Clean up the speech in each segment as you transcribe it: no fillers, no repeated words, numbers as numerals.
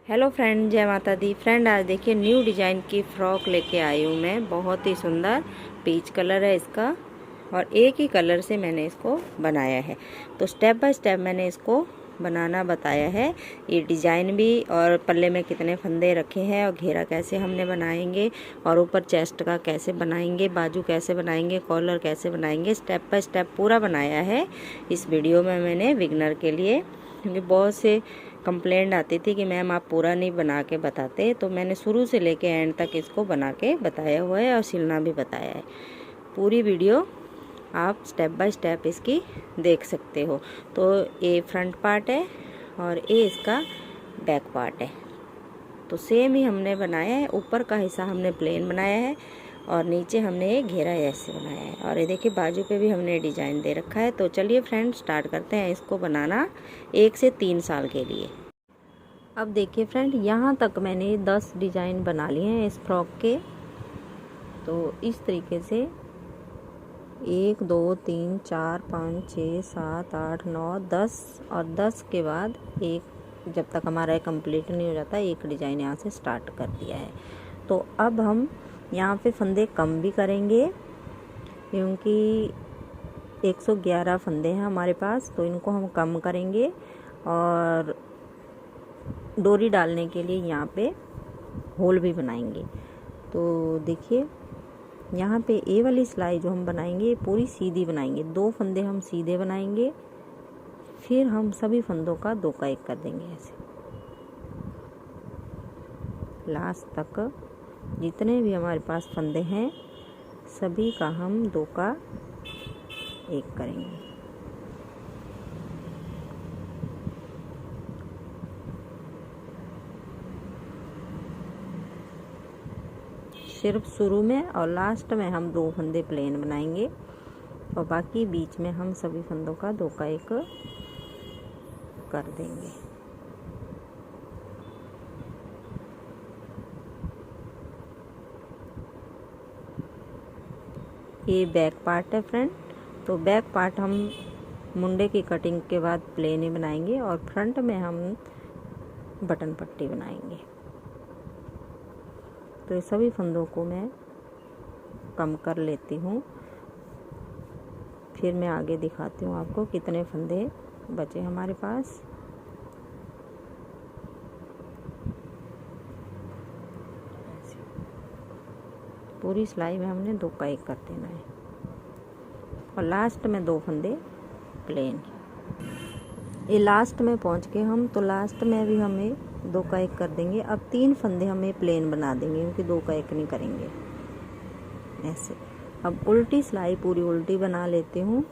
Hello friend, जय माता दी। Friend, आज देखिए न्यू डिज़ाइन की फ़्रॉक लेके आई हूँ मैं। बहुत ही सुंदर पीच कलर है इसका और एक ही कलर से मैंने इसको बनाया है। तो स्टेप बाय स्टेप मैंने इसको बनाना बताया है। ये डिज़ाइन भी और पल्ले में कितने फंदे रखे हैं और घेरा कैसे हमने बनाएंगे और ऊपर चेस्ट का कैसे बनाएंगे, बाजू कैसे बनाएंगे, कॉलर कैसे बनाएंगे, स्टेप बाय स्टेप पूरा बनाया है इस वीडियो में मैंने बिगनर के लिए। क्योंकि बहुत से कंप्लेंट आती थी कि मैम आप पूरा नहीं बना के बताते, तो मैंने शुरू से लेके एंड तक इसको बना के बताया हुआ है और सिलना भी बताया है। पूरी वीडियो आप स्टेप बाय स्टेप इसकी देख सकते हो। तो ये फ्रंट पार्ट है और ये इसका बैक पार्ट है। तो सेम ही हमने बनाया है। ऊपर का हिस्सा हमने प्लेन बनाया है और नीचे हमने ये घेरा ऐसे बनाया है। और ये देखिए बाजू पे भी हमने डिजाइन दे रखा है। तो चलिए फ्रेंड स्टार्ट करते हैं इसको बनाना 1 से 3 साल के लिए। अब देखिए फ्रेंड, यहाँ तक मैंने 10 डिजाइन बना लिए हैं इस फ्रॉक के। तो इस तरीके से 1 2 3 4 5 6 7 8 9 10 और 10 के बाद एक, जब तक हमारा कंप्लीट नहीं हो जाता, एक डिजाइन यहाँ से स्टार्ट कर दिया है। तो अब हम यहाँ पे फंदे कम भी करेंगे क्योंकि 111 फंदे हैं हमारे पास, तो इनको हम कम करेंगे और डोरी डालने के लिए यहाँ पे होल भी बनाएंगे। तो देखिए यहाँ पे ए वाली सिलाई जो हम बनाएंगे पूरी सीधी बनाएंगे। 2 फंदे हम सीधे बनाएंगे, फिर हम सभी फंदों का 2 का 1 कर देंगे। ऐसे लास्ट तक जितने भी हमारे पास फंदे हैं सभी का हम 2 का 1 करेंगे। सिर्फ शुरू में और लास्ट में हम 2 फंदे प्लेन बनाएंगे और बाकी बीच में हम सभी फंदों का 2 का 1 कर देंगे। ये बैक पार्ट है फ्रेंड। तो बैक पार्ट हम मुंडे की कटिंग के बाद प्लेन ही बनाएंगे और फ्रंट में हम बटन पट्टी बनाएंगे। तो सभी फंदों को मैं कम कर लेती हूँ, फिर मैं आगे दिखाती हूँ आपको कितने फंदे बचे हमारे पास। पूरी सिलाई में हमने 2 का 1 कर देना है और लास्ट में 2 फंदे प्लेन। ये लास्ट में पहुंच के हम, तो लास्ट में भी हमें 2 का 1 कर देंगे। अब 3 फंदे हमें प्लेन बना देंगे क्योंकि 2 का 1 नहीं करेंगे ऐसे। अब उल्टी सिलाई पूरी उल्टी बना लेती हूँ,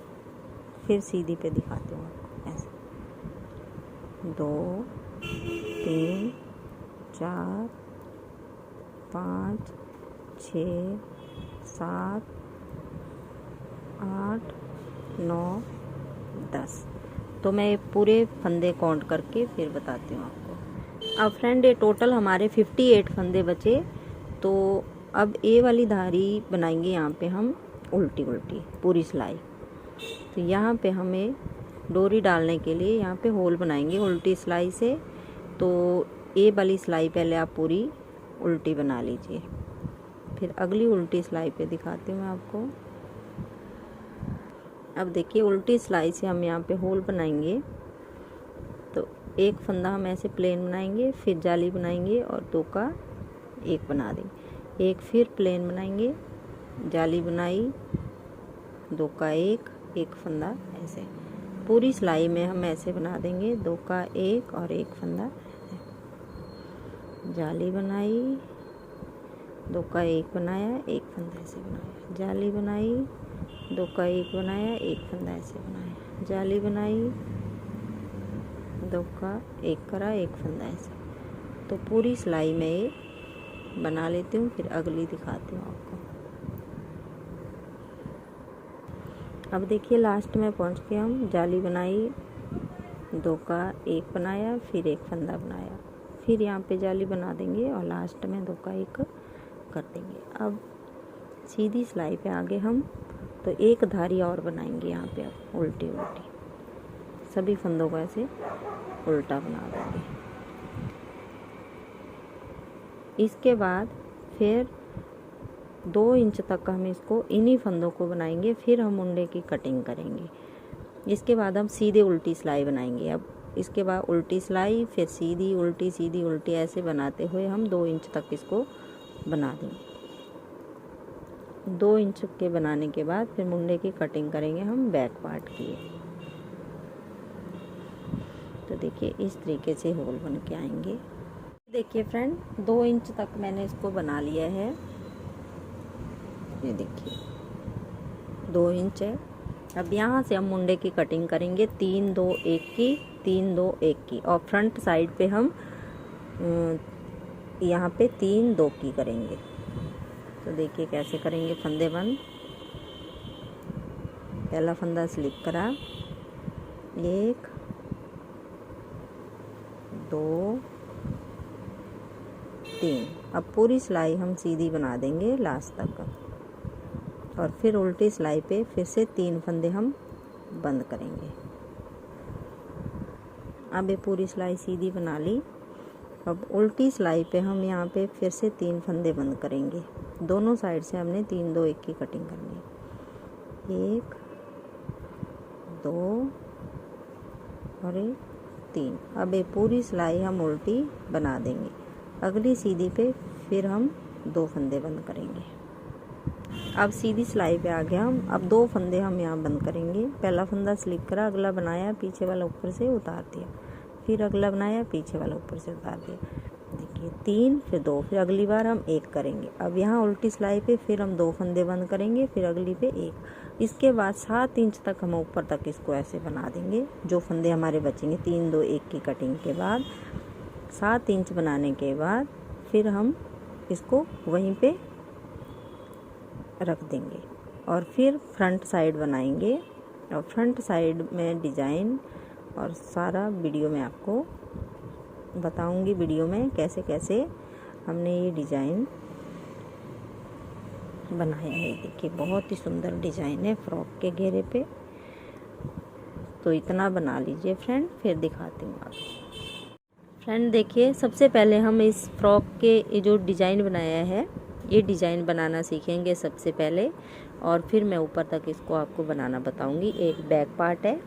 फिर सीधी पे दिखाती हूँ आपको। ऐसे 2 3 4 5 6 7 8 9 10। तो मैं पूरे फंदे काउंट करके फिर बताती हूँ आपको। अब फ्रेंड ये टोटल हमारे 58 फंदे बचे। तो अब ए वाली धारी बनाएंगे यहाँ पे हम उल्टी उल्टी पूरी सिलाई। तो यहाँ पे हमें डोरी डालने के लिए यहाँ पे होल बनाएंगे उल्टी सिलाई से। तो ए वाली सिलाई पहले आप पूरी उल्टी बना लीजिए, फिर अगली उल्टी सिलाई पे दिखाती हूँ मैं आपको। अब देखिए उल्टी सिलाई से हम यहाँ पे होल बनाएंगे। तो एक फंदा हम ऐसे प्लेन बनाएंगे, फिर जाली बनाएंगे और 2 का 1 बना देंगे। एक फिर प्लेन बनाएंगे, जाली बनाई, 2 का 1 फंदा ऐसे। पूरी सिलाई में हम ऐसे बना देंगे, 2 का 1 और 1 फंदा। जाली बनाई, 2 का 1 बनाया, 1 फंदा ऐसे बनाया। जाली बनाई, 2 का 1 बनाया, 1 फंदा ऐसे बनाया। जाली बनाई, 2 का 1 करा, 1 फंदा ऐसे। तो पूरी सिलाई में ये बना लेती हूँ, फिर अगली दिखाती हूँ आपको। अब देखिए लास्ट में पहुँच के हम जाली बनाई, 2 का 1 बनाया, फिर 1 फंदा बनाया, फिर यहाँ पे जाली बना देंगे और लास्ट में 2 का 1 कर देंगे। अब सीधी सिलाई पे आगे हम तो एक धारी और बनाएंगे यहाँ पे। अब उल्टी उल्टी सभी फंदों को ऐसे उल्टा बना देंगे। इसके बाद फिर 2 इंच तक हम इसको इन्हीं फंदों को बनाएंगे, फिर हम मुंडे की कटिंग करेंगे। इसके बाद हम सीधे उल्टी सिलाई बनाएंगे। अब इसके बाद उल्टी सिलाई, फिर सीधी उल्टी सीधी उल्टी, ऐसे बनाते हुए हम 2 इंच तक इसको बना देंगे। 2 इंच के बनाने के बाद फिर मुंडे की कटिंग करेंगे हम बैक पार्ट की। तो देखिए इस तरीके से होल बन के आएंगे। देखिए फ्रेंड 2 इंच तक मैंने इसको बना लिया है। ये देखिए 2 इंच है। अब यहाँ से हम मुंडे की कटिंग करेंगे 3 2 1 की, 3 2 1 की, और फ्रंट साइड पे हम यहाँ पे 3 2 की करेंगे। तो देखिए कैसे करेंगे। फंदे बंद, पहला फंदा स्लिप करा, 1 2 3। अब पूरी सिलाई हम सीधी बना देंगे लास्ट तक, और फिर उल्टी सिलाई पे फिर से 3 फंदे हम बंद करेंगे। अब ये पूरी सिलाई सीधी बना ली। अब उल्टी सिलाई पे हम यहाँ पे फिर से 3 फंदे बंद करेंगे। दोनों साइड से हमने 3 2 1 की कटिंग करनी है। 1 2 और 3। अब ये पूरी सिलाई हम उल्टी बना देंगे। अगली सीधी पे फिर हम 2 फंदे बंद करेंगे। अब सीधी सिलाई पे आ गया हम। अब 2 फंदे हम यहाँ बंद करेंगे। पहला फंदा स्लिप करा, अगला बनाया, पीछे वाला ऊपर से उतार दिया, फिर अगला बनाया, पीछे वाला ऊपर से उतार दिया। देखिए 3 फिर 2, फिर अगली बार हम 1 करेंगे। अब यहाँ उल्टी सिलाई पे फिर हम 2 फंदे बंद करेंगे, फिर अगली पे 1। इसके बाद 7 इंच तक हम ऊपर तक इसको ऐसे बना देंगे। जो फंदे हमारे बचेंगे 3 2 1 की कटिंग के बाद 7 इंच बनाने के बाद फिर हम इसको वहीं पे रख देंगे, और फिर फ्रंट साइड बनाएंगे। और फ्रंट साइड में डिज़ाइन और सारा वीडियो में आपको बताऊंगी, वीडियो में कैसे कैसे हमने ये डिज़ाइन बनाया है। देखिए बहुत ही सुंदर डिज़ाइन है फ्रॉक के घेरे पे। तो इतना बना लीजिए फ्रेंड, फिर दिखाती हूँ आपको। फ्रेंड देखिए सबसे पहले हम इस फ्रॉक के ये जो डिज़ाइन बनाया है, ये डिज़ाइन बनाना सीखेंगे सबसे पहले, और फिर मैं ऊपर तक इसको आपको बनाना बताऊंगी। एक बैक पार्ट है,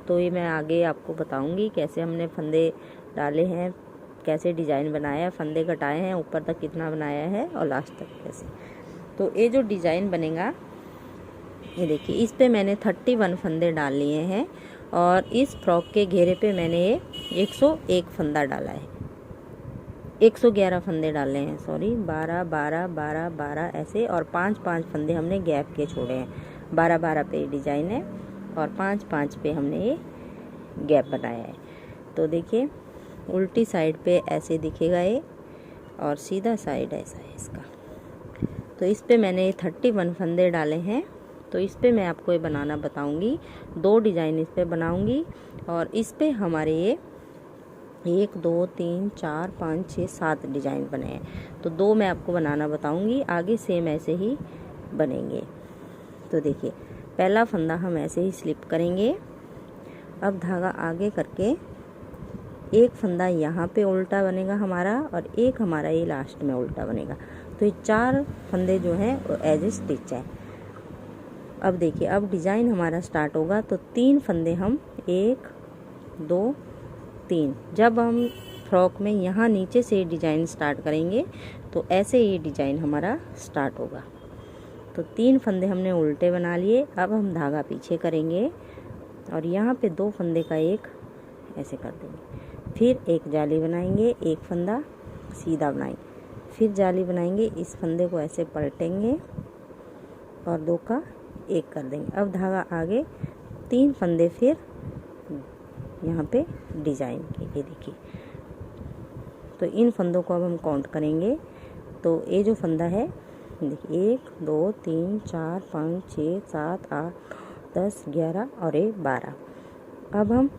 तो ये मैं आगे आपको बताऊंगी कैसे हमने फंदे डाले हैं, कैसे डिज़ाइन बनाया, फंदे घटाए हैं, ऊपर तक कितना बनाया है और लास्ट तक कैसे। तो ये जो डिज़ाइन बनेगा, ये देखिए इस पे मैंने 31 फंदे डाल लिए हैं, और इस फ्रॉक के घेरे पे मैंने ये 101 फंदा डाला है। 111 फंदे डाले हैं, सॉरी 12 12 12 12 ऐसे, और 5 5 फंदे हमने गैप के छोड़े हैं। 12 12 पे डिज़ाइन है और 5 5 पे हमने ये गैप बनाया है। तो देखिए उल्टी साइड पे ऐसे दिखेगा ये, और सीधा साइड ऐसा है इसका। तो इस पे मैंने 31 फंदे डाले हैं। तो इस पे मैं आपको ये बनाना बताऊंगी। 2 डिज़ाइन इस पे बनाऊंगी, और इस पे हमारे ये 1 2 3 4 5 6 7 डिज़ाइन बने हैं। तो 2 मैं आपको बनाना बताऊंगी, आगे सेम ऐसे ही बनेंगे। तो देखिए पहला फंदा हम ऐसे ही स्लिप करेंगे। अब धागा आगे करके एक फंदा यहाँ पे उल्टा बनेगा हमारा, और एक हमारा ये लास्ट में उल्टा बनेगा। तो ये 4 फंदे जो हैं वो एज ए स्टिच है। अब देखिए अब डिज़ाइन हमारा स्टार्ट होगा। तो 3 फंदे हम 1 2 3, जब हम फ्रॉक में यहाँ नीचे से डिज़ाइन स्टार्ट करेंगे तो ऐसे ये डिज़ाइन हमारा स्टार्ट होगा। तो 3 फंदे हमने उल्टे बना लिए। अब हम धागा पीछे करेंगे, और यहाँ पे 2 फंदे का एक ऐसे कर देंगे, फिर एक जाली बनाएंगे, एक फंदा सीधा बनाएंगे, फिर जाली बनाएंगे, इस फंदे को ऐसे पलटेंगे और 2 का 1 कर देंगे। अब धागा आगे, 3 फंदे फिर यहाँ पे डिज़ाइन के, ये देखिए। तो इन फंदों को अब हम काउंट करेंगे। तो ये जो फंदा है देखिए 1 2 3 4 5 6 7 8 10 11 और 12। अब हम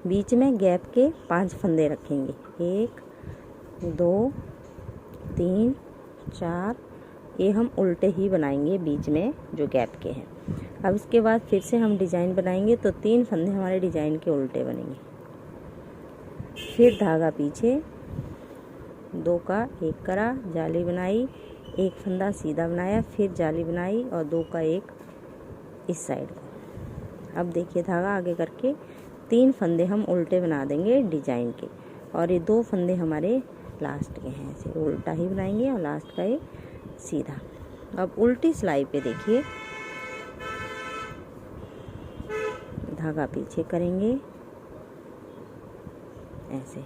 बीच में गैप के 5 फंदे रखेंगे, 1 2 3 4, ये हम उल्टे ही बनाएंगे बीच में जो गैप के हैं। अब इसके बाद फिर से हम डिज़ाइन बनाएंगे, तो 3 फंदे हमारे डिज़ाइन के उल्टे बनेंगे, फिर धागा पीछे, दो का एक करा, जाली बनाई, एक फंदा सीधा बनाया, फिर जाली बनाई और दो का एक इस साइड को। अब देखिए धागा आगे करके 3 फंदे हम उल्टे बना देंगे डिजाइन के, और ये 2 फंदे हमारे लास्ट के हैं, ऐसे उल्टा ही बनाएंगे और लास्ट का ये सीधा। अब उल्टी सिलाई पे देखिए धागा पीछे करेंगे ऐसे,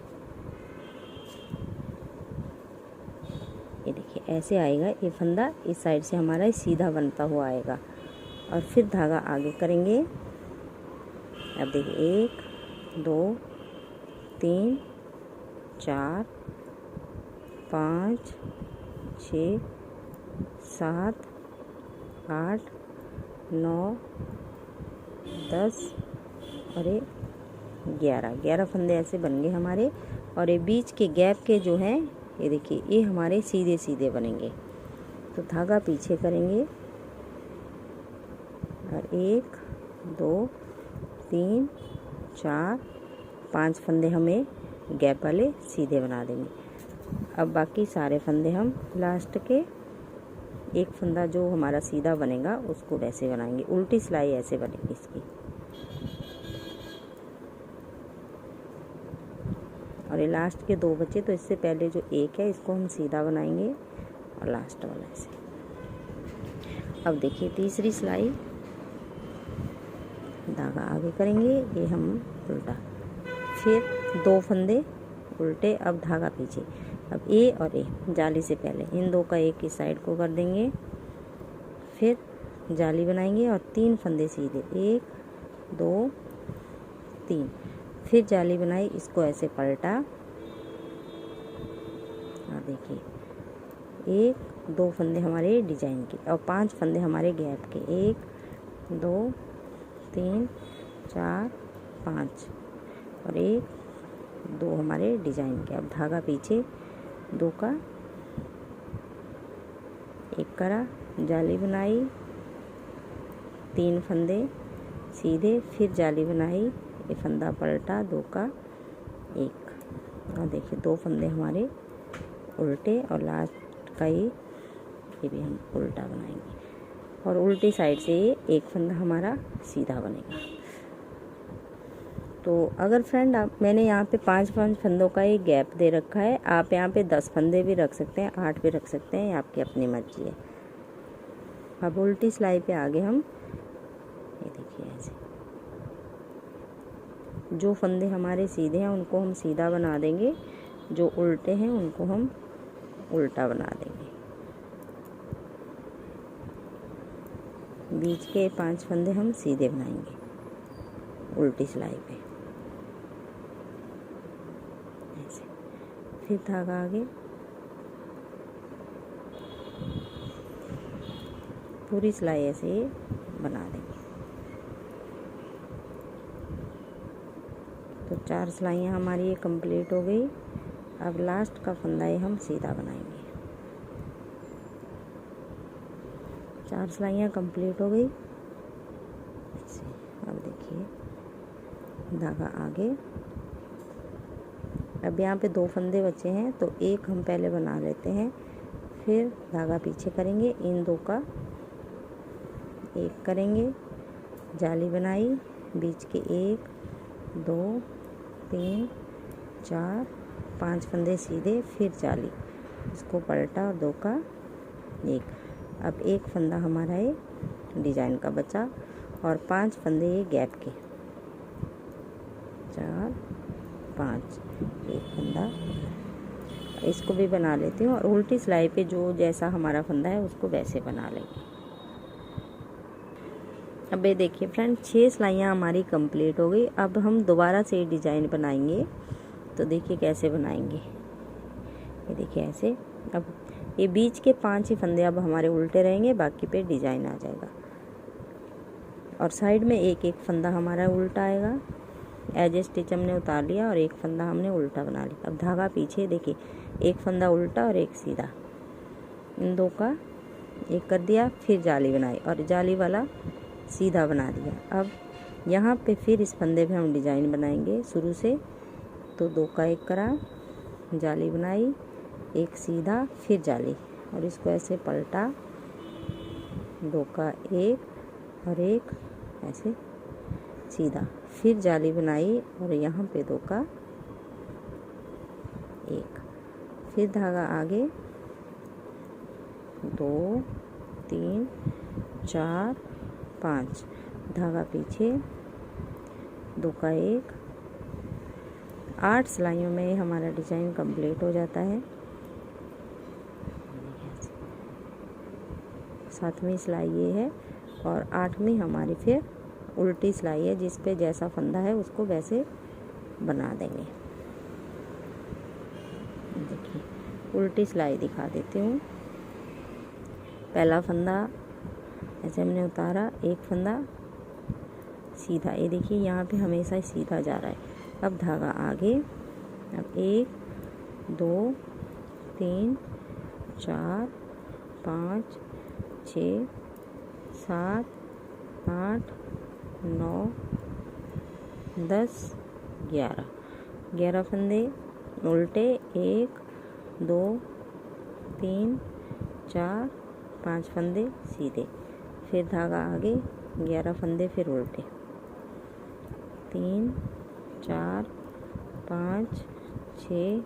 ये देखिए ऐसे आएगा ये फंदा, इस साइड से हमारा सीधा बनता हुआ आएगा। और फिर धागा आगे करेंगे। अब देखिए 1 2 3 4 5 6 7 8 9 10 और 11 फंदे ऐसे बन गए हमारे। और ये बीच के गैप के जो हैं ये देखिए ये हमारे सीधे सीधे बनेंगे। तो धागा पीछे करेंगे और 1 2 3 4 5 फंदे हमें गैप वाले सीधे बना देंगे। अब बाकी सारे फंदे हम लास्ट के एक फंदा जो हमारा सीधा बनेगा उसको वैसे बनाएंगे, उल्टी सिलाई ऐसे बनेगी इसकी। और ये लास्ट के 2 बचे, तो इससे पहले जो एक है इसको हम सीधा बनाएंगे और लास्ट वाला ऐसे। अब देखिए तीसरी सिलाई, धागा आगे करेंगे, ये हम उल्टा, फिर 2 फंदे उल्टे, अब धागा पीछे। अब ए और ए जाली से पहले इन 2 का एक इस साइड को कर देंगे, फिर जाली बनाएंगे और 3 फंदे सीधे, 1 2 3, फिर जाली बनाई, इसको ऐसे पलटा और देखिए 1 2 फंदे हमारे डिजाइन के और 5 फंदे हमारे गैप के, 1 2 3 4 5 और 1 2 हमारे डिजाइन के। अब धागा पीछे 2 का एक करा, जाली बनाई, 3 फंदे सीधे, फिर जाली बनाई, ये फंदा पलटा, 2 का एक, और देखिए 2 फंदे हमारे उल्टे और लास्ट का ये भी हम उल्टा बनाएंगे। और उल्टी साइड से ये एक फंदा हमारा सीधा बनेगा। तो अगर फ्रेंड मैंने यहाँ पे 5 फंदों का एक गैप दे रखा है, आप यहाँ पे 10 फंदे भी रख सकते हैं, 8 भी रख सकते हैं, आपकी अपनी मर्जी है। अब उल्टी सिलाई पे आगे हम ये देखिए ऐसे जो फंदे हमारे सीधे हैं उनको हम सीधा बना देंगे, जो उल्टे हैं उनको हम उल्टा बना देंगे। बीच के 5 फंदे हम सीधे बनाएंगे उल्टी सिलाई पे ऐसे, फिर धागा आगे, पूरी सिलाई ऐसे ही बना देंगे। तो 4 सिलाइयाँ हमारी ये कंप्लीट हो गई। अब लास्ट का फंदा ये हम सीधा बनाएंगे। 4 सिलाइयाँ कंप्लीट हो गई। अब देखिए धागा आगे, अब यहाँ पे 2 फंदे बचे हैं तो एक हम पहले बना लेते हैं, फिर धागा पीछे करेंगे, इन 2 का एक करेंगे, जाली बनाई, बीच के 1 2 3 4 5 फंदे सीधे, फिर जाली, इसको पलटा और 2 का एक। अब एक फंदा हमारा ये डिजाइन का बचा और 5 फंदे ये गैप के, 4 5, एक फंदा, इसको भी बना लेती हूँ। और उल्टी सिलाई पे जो जैसा हमारा फंदा है उसको वैसे बना लेंगे। अब ये देखिए फ्रेंड 6 सिलाइयाँ हमारी कंप्लीट हो गई। अब हम दोबारा से डिजाइन बनाएंगे, तो देखिए कैसे बनाएंगे। ये देखिए ऐसे, अब ये बीच के 5 ही फंदे अब हमारे उल्टे रहेंगे, बाकी पे डिजाइन आ जाएगा। और साइड में एक एक फंदा हमारा उल्टा आएगा, एज ए स्टिच हमने उतार लिया और एक फंदा हमने उल्टा बना लिया। अब धागा पीछे देखिए, एक फंदा उल्टा और एक सीधा, इन 2 का एक कर दिया, फिर जाली बनाई और जाली वाला सीधा बना दिया। अब यहाँ पे फिर इस फंदे पे हम डिजाइन बनाएंगे शुरू से। तो 2 का एक करा, जाली बनाई, एक सीधा फिर जाली, और इसको ऐसे पलटा, 2 का एक और एक ऐसे सीधा, फिर जाली बनाई और यहाँ पे 2 का एक, फिर धागा आगे 2 3 4 5, धागा पीछे, 2 का एक, 8 सिलाइयों में हमारा डिजाइन कंप्लीट हो जाता है। 7वीं सिलाई ये है और 8वीं हमारी फिर उल्टी सिलाई है, जिस पे जैसा फंदा है उसको वैसे बना देंगे। देखिए उल्टी सिलाई दिखा देती हूँ। पहला फंदा ऐसे हमने उतारा, एक फंदा सीधा, ये देखिए यहाँ पे हमेशा सीधा जा रहा है। अब धागा आगे, अब 1 2 3 4 5 6 7 8 9 10 11 फंदे उल्टे, 1 2 3 4 5 फंदे सीधे, फिर धागा आगे, 11 फंदे फिर उल्टे, 3 4 5 6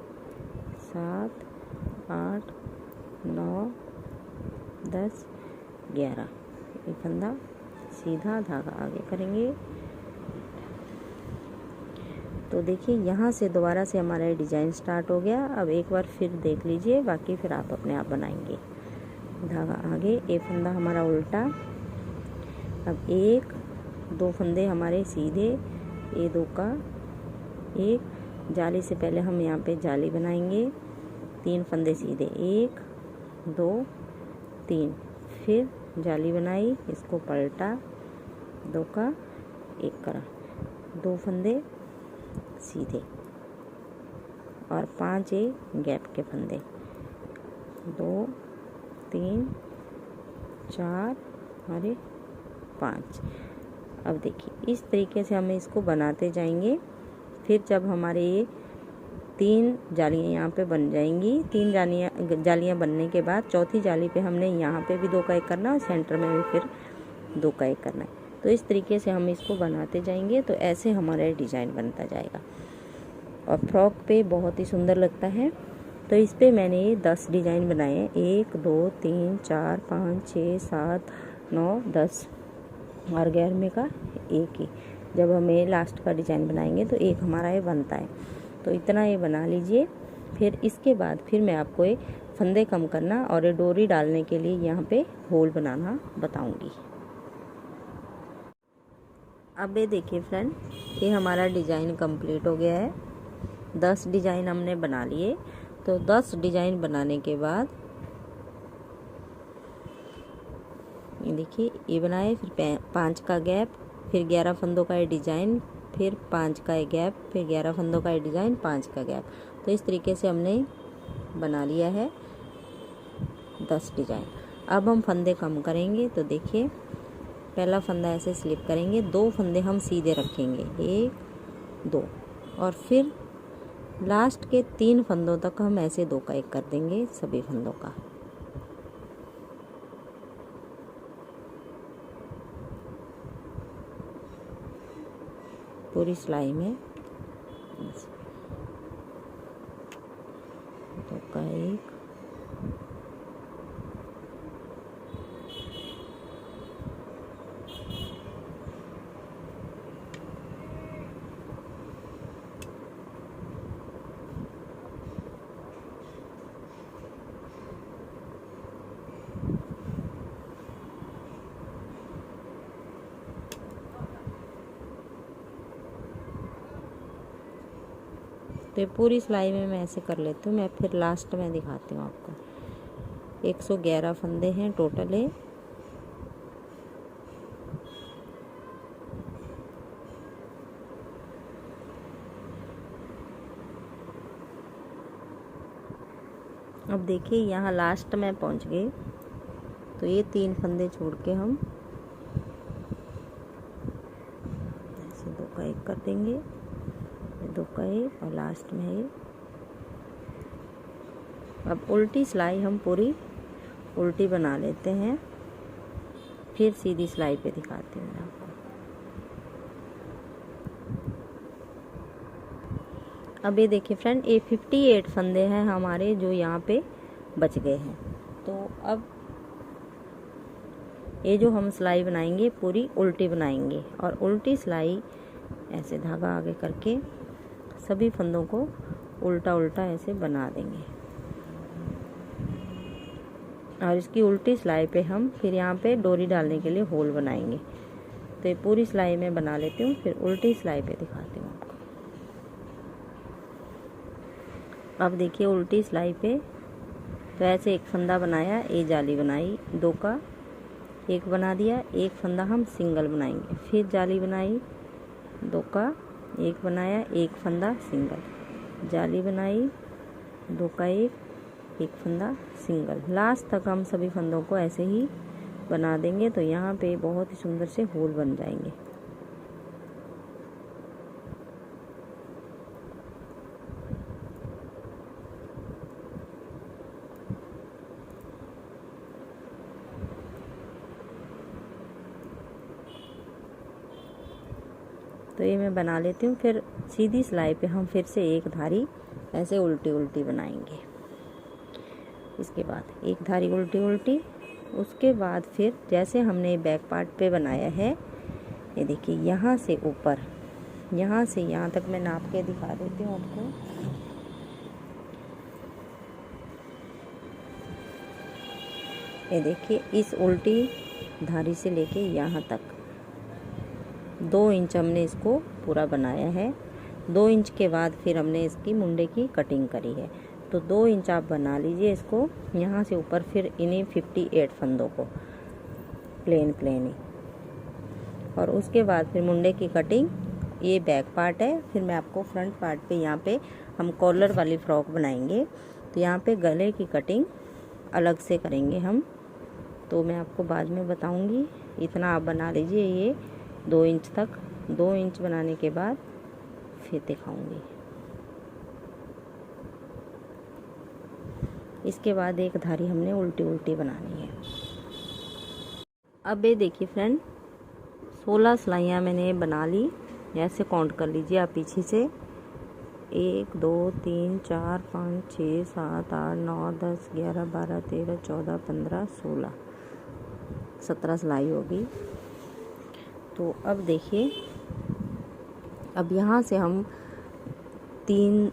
7 8 9 10 11, एक फंदा सीधा, धागा आगे करेंगे। तो देखिए यहाँ से दोबारा से हमारा डिज़ाइन स्टार्ट हो गया। अब एक बार फिर देख लीजिए, बाकी फिर आप अपने आप बनाएंगे। धागा आगे, एक फंदा हमारा उल्टा, अब 1 2 फंदे हमारे सीधे, ये 2 का एक, जाली से पहले हम यहाँ पे जाली बनाएंगे, 3 फंदे सीधे, 1 2 3, फिर जाली बनाई, इसको पलटा, 2 का एक करा, 2 फंदे सीधे और 5 गैप के फंदे, 2 3 4 और 5। अब देखिए इस तरीके से हमें इसको बनाते जाएंगे। फिर जब हमारे ये 3 जालियाँ यहाँ पे बन जाएंगी, 3 जालियाँ बनने के बाद चौथी जाली पे हमने यहाँ पे भी 2 का एक करना है और सेंटर में भी फिर 2 का एक करना है। तो इस तरीके से हम इसको बनाते जाएंगे, तो ऐसे हमारा डिज़ाइन बनता जाएगा और फ्रॉक पे बहुत ही सुंदर लगता है। तो इस पे मैंने 10 डिज़ाइन बनाए हैं, 1 2 3 4 5 6 7 9 10 और 11वें का एक ही। जब हमें लास्ट का डिज़ाइन बनाएंगे तो एक हमारा ये बनता है। तो इतना ये बना लीजिए। फिर इसके बाद फिर मैं आपको ये फंदे कम करना और ये डोरी डालने के लिए यहाँ पे होल बनाना बताऊँगी। अब ये देखिए फ्रेंड, ये हमारा डिज़ाइन कंप्लीट हो गया है। 10 डिज़ाइन हमने बना लिए। तो 10 डिज़ाइन बनाने के बाद ये देखिए ये बनाए, फिर 5 का गैप, फिर 11 फंदों का ये डिज़ाइन, फिर 5 का एक गैप, फिर 11 फंदों का ये डिज़ाइन, 5 का गैप। तो इस तरीके से हमने बना लिया है 10 डिज़ाइन। अब हम फंदे कम करेंगे। तो देखिए पहला फंदा ऐसे स्लिप करेंगे, 2 फंदे हम सीधे रखेंगे, 1 2, और फिर लास्ट के 3 फंदों तक हम ऐसे 2 का एक कर देंगे सभी फंदों का। पूरी सिलाई में 2 का एक, तो ये पूरी सिलाई में मैं ऐसे कर लेती हूँ। मैं फिर लास्ट में दिखाती हूँ आपको। 111 फंदे हैं टोटल है। अब देखिए यहाँ लास्ट में पहुँच गए, तो ये 3 फंदे छोड़ के हम ऐसे 2 का एक कर देंगे, 2 का एक, और लास्ट में ये अब उल्टी सिलाई हम पूरी उल्टी बना लेते हैं, फिर सीधी सिलाई पे दिखाती हूँ मैं आपको। अब ये देखिए फ्रेंड, ये 58 फंदे हैं हमारे जो यहाँ पे बच गए हैं। तो अब ये जो हम सिलाई बनाएंगे पूरी उल्टी बनाएंगे, और उल्टी सिलाई ऐसे धागा आगे करके सभी फंदों को उल्टा उल्टा ऐसे बना देंगे, और इसकी उल्टी सिलाई पे हम फिर यहाँ पे डोरी डालने के लिए होल बनाएंगे। तो ये पूरी सिलाई में बना लेती हूँ, फिर उल्टी सिलाई पे दिखाती हूँ आपको। अब देखिए उल्टी सिलाई पे तो ऐसे एक फंदा बनाया, एक जाली बनाई, दो का एक बना दिया, एक फंदा हम सिंगल बनाएंगे, फिर जाली बनाई, दो का एक बनाया, एक फंदा सिंगल, जाली बनाई, दो का एक फंदा सिंगल। लास्ट तक हम सभी फंदों को ऐसे ही बना देंगे, तो यहाँ पे बहुत ही सुंदर से होल बन जाएंगे। तो ये मैं बना लेती हूँ, फिर सीधी सिलाई पे हम फिर से एक धारी ऐसे उल्टी उल्टी बनाएंगे। इसके बाद एक धारी उल्टी उल्टी, उसके बाद फिर जैसे हमने बैक पार्ट पे बनाया है, ये देखिए यहाँ से ऊपर, यहाँ से यहाँ तक मैं नाप के दिखा देती हूँ आपको। ये देखिए इस उल्टी धारी से लेके यहाँ तक 2 इंच हमने इसको पूरा बनाया है। 2 इंच के बाद फिर हमने इसकी मुंडे की कटिंग करी है, तो 2 इंच आप बना लीजिए इसको। यहाँ से ऊपर फिर इन्हीं 58 फंदों को प्लेन ही, और उसके बाद फिर मुंडे की कटिंग। ये बैक पार्ट है, फिर मैं आपको फ्रंट पार्ट पे यहाँ पे हम कॉलर वाली फ्रॉक बनाएंगे, तो यहाँ पे गले की कटिंग अलग से करेंगे हम, तो मैं आपको बाद में बताऊँगी। इतना आप बना लीजिए ये 2 इंच तक। 2 इंच बनाने के बाद फिर दिखाऊंगी। इसके बाद एक धारी हमने उल्टी उल्टी बनानी है। अब ये देखिए फ्रेंड, 16 सिलाइयाँ मैंने बना ली। ऐसे काउंट कर लीजिए आप पीछे से, 1 2 3 4 5 6 7 8 9 10 11 12 13 14 15 16 17 सिलाई होगी। तो अब देखिए, अब यहाँ से हम 3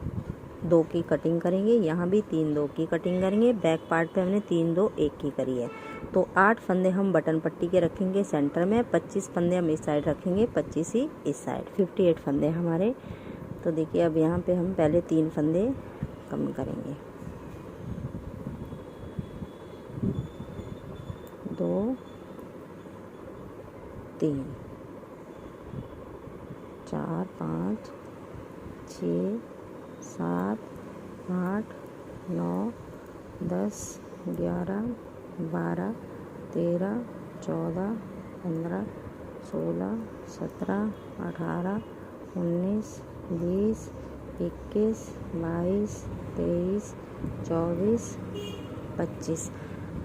2 की कटिंग करेंगे, यहाँ भी 3 2 की कटिंग करेंगे। बैक पार्ट पे हमने 3 2 1 की करी है, तो 8 फंदे हम बटन पट्टी के रखेंगे सेंटर में, 25 फंदे हम इस साइड रखेंगे, 25 ही इस साइड, 58 फंदे हमारे। तो देखिए अब यहाँ पे हम पहले 3 फंदे कम करेंगे, 2 3 4 5 6 7 8 9 10 11 12 13 14 15 16 17 18 19 20 21 22 23 24 25।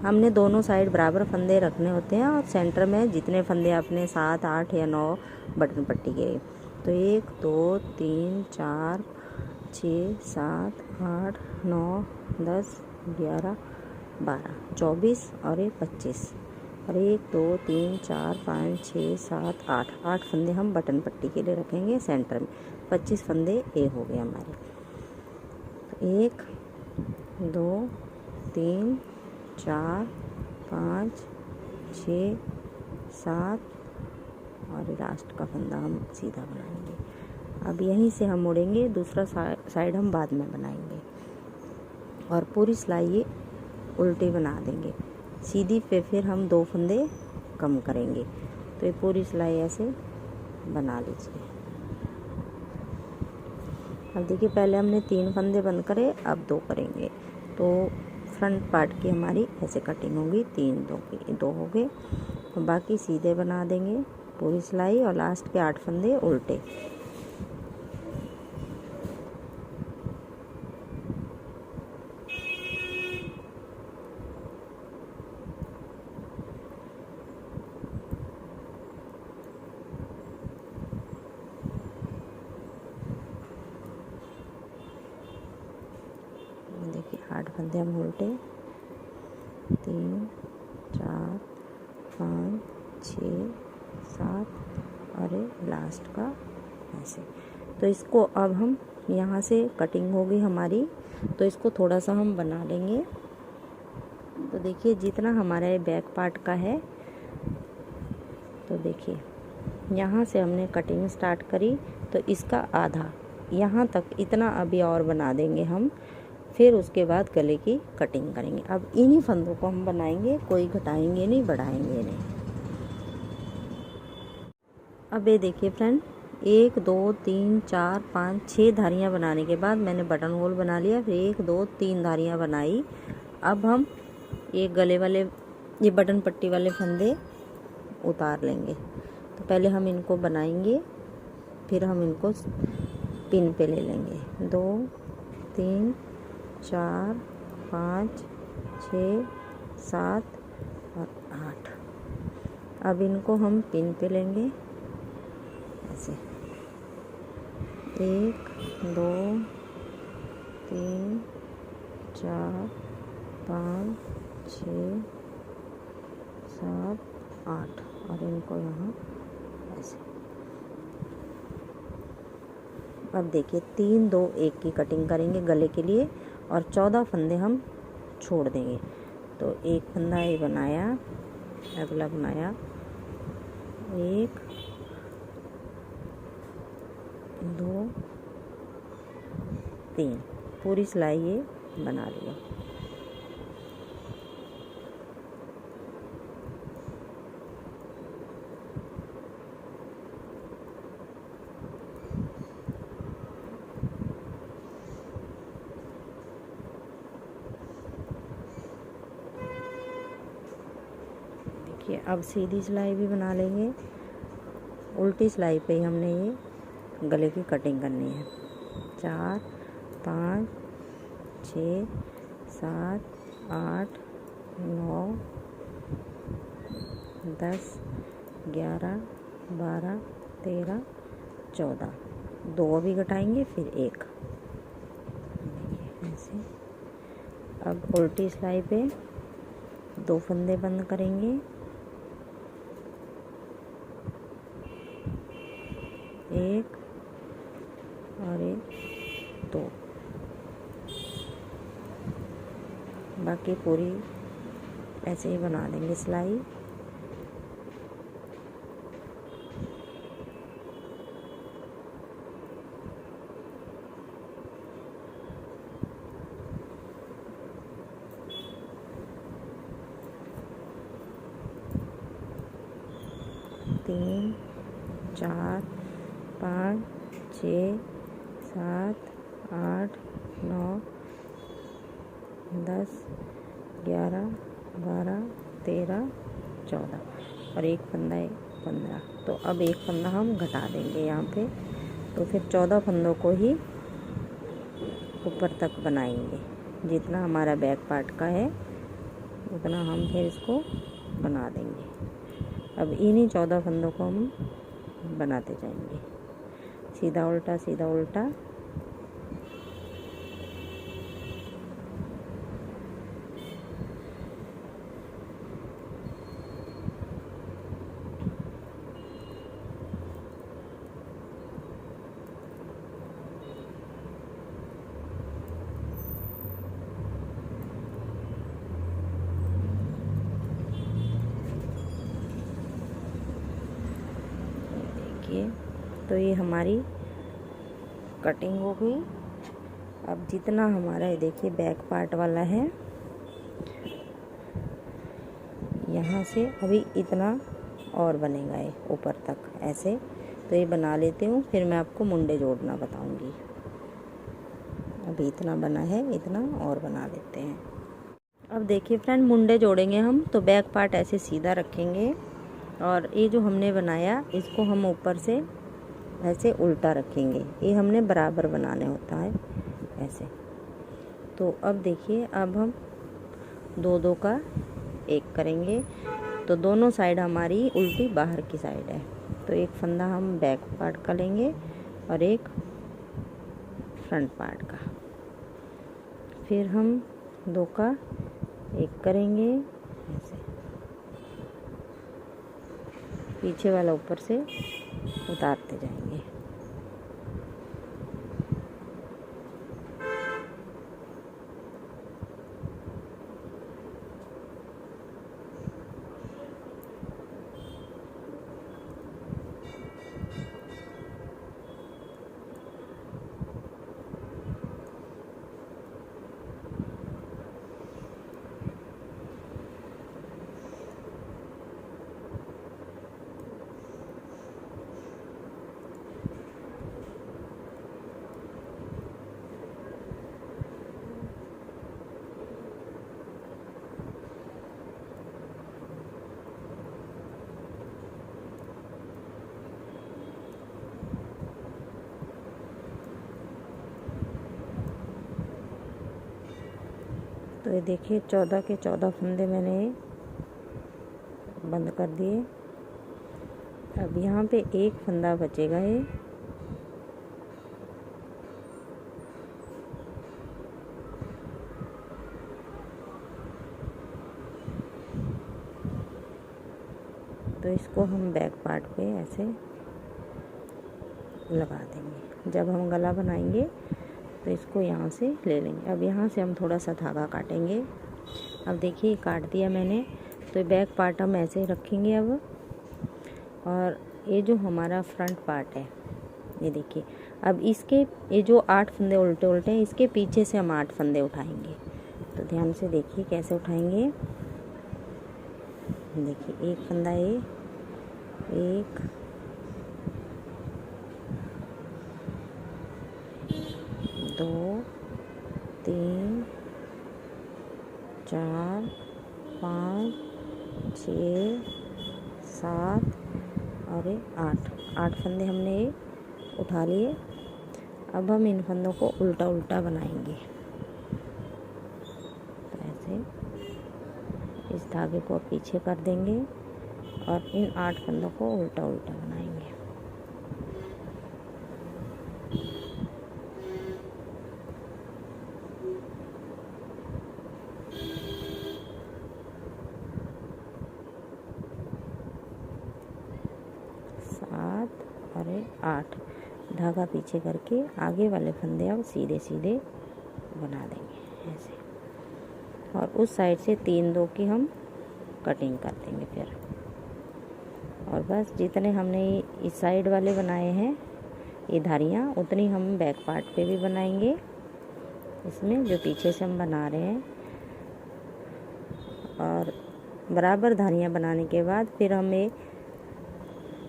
हमने दोनों साइड बराबर फंदे रखने होते हैं, और सेंटर में जितने फंदे आपने 7 8 या 9 बटन पट्टी के, तो 1 2 3 4 6 7 8 9 10 11 12 24 और ये 25, और 1 2 3 4 5 6 7 8 फंदे हम बटन पट्टी के लिए रखेंगे सेंटर में। 25 फंदे ये हो गए हमारे। 1 2 3 4 5 6 7 और लास्ट का फंदा हम सीधा बनाएंगे। अब यहीं से हम मुड़ेंगे, दूसरा साइड हम बाद में बनाएंगे, और पूरी सिलाई ये उल्टी बना देंगे। सीधी पे फिर हम 2 फंदे कम करेंगे, तो ये पूरी सिलाई ऐसे बना लीजिए। अब देखिए पहले हमने 3 फंदे बंद करे, अब 2 करेंगे, तो फ्रंट पार्ट की हमारी ऐसे कटिंग होगी। 3 2 हो गए, तो बाकी सीधे बना देंगे पूरी सिलाई, और लास्ट के 8 फंदे उल्टे। मध्यम उल्टे, 3 4 5 6 7 और ये लास्ट का ऐसे। तो इसको अब हम यहाँ से कटिंग होगी हमारी, तो इसको थोड़ा सा हम बना लेंगे। तो देखिए जितना हमारा ये बैक पार्ट का है, तो देखिए यहाँ से हमने कटिंग स्टार्ट करी, तो इसका आधा यहाँ तक इतना अभी और बना देंगे हम, फिर उसके बाद गले की कटिंग करेंगे। अब इन्हीं फंदों को हम बनाएंगे, कोई घटाएंगे नहीं, बढ़ाएंगे नहीं। अब ये देखिए फ्रेंड, 1 2 3 4 5 6 धारियाँ बनाने के बाद मैंने बटन होल बना लिया, फिर 1 2 3 धारियाँ बनाई। अब हम ये गले वाले, ये बटन पट्टी वाले फंदे उतार लेंगे। तो पहले हम इनको बनाएंगे, फिर हम इनको पिन पे ले लेंगे। 2 3 4 5 6 7 और 8। अब इनको हम पिन पे लेंगे ऐसे, 1 2 3 4 5 6 7 8 और इनको यहाँ ऐसे। अब देखिए 3 2 1 की कटिंग करेंगे गले के लिए, और 14 फंदे हम छोड़ देंगे। तो एक फंदा ये बनाया, अगला बनाया, 1 2 3, पूरी सिलाई ये बना लिया। देखिए अब सीधी सिलाई भी बना लेंगे, उल्टी सिलाई पे ही हमने ये गले की कटिंग करनी है। 4 5 6 7 8 9 10 11 12 13 14, 2 भी घटाएंगे फिर 1 ऐसे। अब उल्टी सिलाई पे 2 फंदे बंद करेंगे, 1 और 1 2, बाकी पूरी ऐसे ही बना देंगे सिलाई। तीन 4 5 6 7 8 9 10 11 12 13 14 और एक फंदा 15। तो अब एक फंदा हम घटा देंगे यहाँ पे, तो फिर 14 फंदों को ही ऊपर तक बनाएंगे। जितना हमारा बैक पार्ट का है उतना हम फिर इसको बना देंगे। अब इन्हीं 14 फंदों को हम बनाते जाएंगे, सीधा उल्टा सीधा उल्टा। तो ये हमारी कटिंग हो गई। अब जितना हमारा ये देखिए बैक पार्ट वाला है, यहाँ से अभी इतना और बनेगा ये ऊपर तक ऐसे। तो ये बना लेती हूँ, फिर मैं आपको मुंडे जोड़ना बताऊँगी। अभी इतना बना है, इतना और बना लेते हैं। अब देखिए फ्रेंड, मुंडे जोड़ेंगे हम। तो बैक पार्ट ऐसे सीधा रखेंगे और ये जो हमने बनाया इसको हम ऊपर से ऐसे उल्टा रखेंगे। ये हमने बराबर बनाने होता है ऐसे। तो अब देखिए, अब हम 2-2 का 1 करेंगे। तो दोनों साइड हमारी उल्टी बाहर की साइड है। तो एक फंदा हम बैक पार्ट का लेंगे और एक फ्रंट पार्ट का। फिर हम दो का एक करेंगे, ऐसे पीछे वाला ऊपर से उतारते जाएंगे। तो ये देखिए 14 के 14 फंदे मैंने बंद कर दिए। अब यहाँ पे एक फंदा बचेगा ये, तो इसको हम बैक पार्ट पे ऐसे लगा देंगे। जब हम गला बनाएंगे तो इसको यहाँ से ले लेंगे। अब यहाँ से हम थोड़ा सा धागा काटेंगे। अब देखिए काट दिया मैंने, तो बैक पार्ट हम ऐसे रखेंगे अब। और ये जो हमारा फ्रंट पार्ट है, ये देखिए, अब इसके ये जो 8 फंदे उल्टे उल्टे हैं, इसके पीछे से हम 8 फंदे उठाएंगे। तो ध्यान से देखिए कैसे उठाएंगे। देखिए एक फंदा ये, एक, दो, 3, 4, 5, 6, 7 और 8 फंदे हमने ये उठा लिए। अब हम इन फंदों को उल्टा उल्टा बनाएंगे। तो ऐसे इस धागे को पीछे कर देंगे और इन 8 फंदों को उल्टा उल्टा बनाएंगे। और 8 धागा पीछे करके आगे वाले फंदे अब सीधे सीधे बना देंगे ऐसे। और उस साइड से 3-2 की हम कटिंग कर देंगे फिर। और बस जितने हमने इस साइड वाले बनाए हैं ये धारियाँ, उतनी हम बैक पार्ट पे भी बनाएंगे, इसमें जो पीछे से हम बना रहे हैं। और बराबर धारियाँ बनाने के बाद फिर हम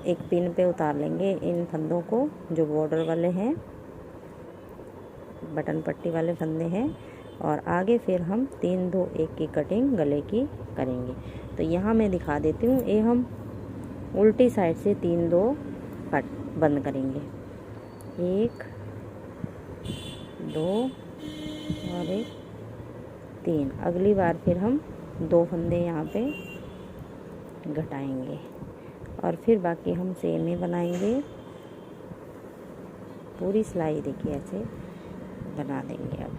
एक पिन पे उतार लेंगे इन फंदों को, जो बॉर्डर वाले हैं, बटन पट्टी वाले फंदे हैं। और आगे फिर हम 3-2-1 की कटिंग गले की करेंगे। तो यहाँ मैं दिखा देती हूँ, ये हम उल्टी साइड से 3-2 कट बंद करेंगे, 1, 2 और 1, 3। अगली बार फिर हम 2 फंदे यहाँ पे घटाएंगे और फिर बाकी हम सेम ही बनाएंगे। पूरी सिलाई देखिए ऐसे बना देंगे अब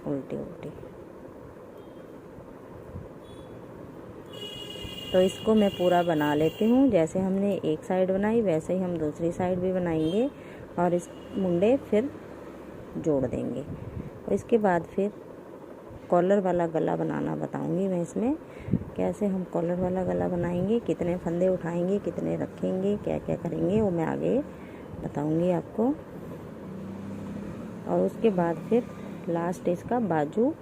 उल्टी उल्टी। तो इसको मैं पूरा बना लेती हूँ। जैसे हमने एक साइड बनाई वैसे ही हम दूसरी साइड भी बनाएंगे और इस मुंडे फिर जोड़ देंगे। और इसके बाद फिर कॉलर वाला गला बनाना बताऊंगी मैं इसमें, कैसे हम कॉलर वाला गला बनाएंगे, कितने फंदे उठाएंगे, कितने रखेंगे, क्या क्या करेंगे, वो मैं आगे बताऊंगी आपको। और उसके बाद फिर लास्ट इसका बाजू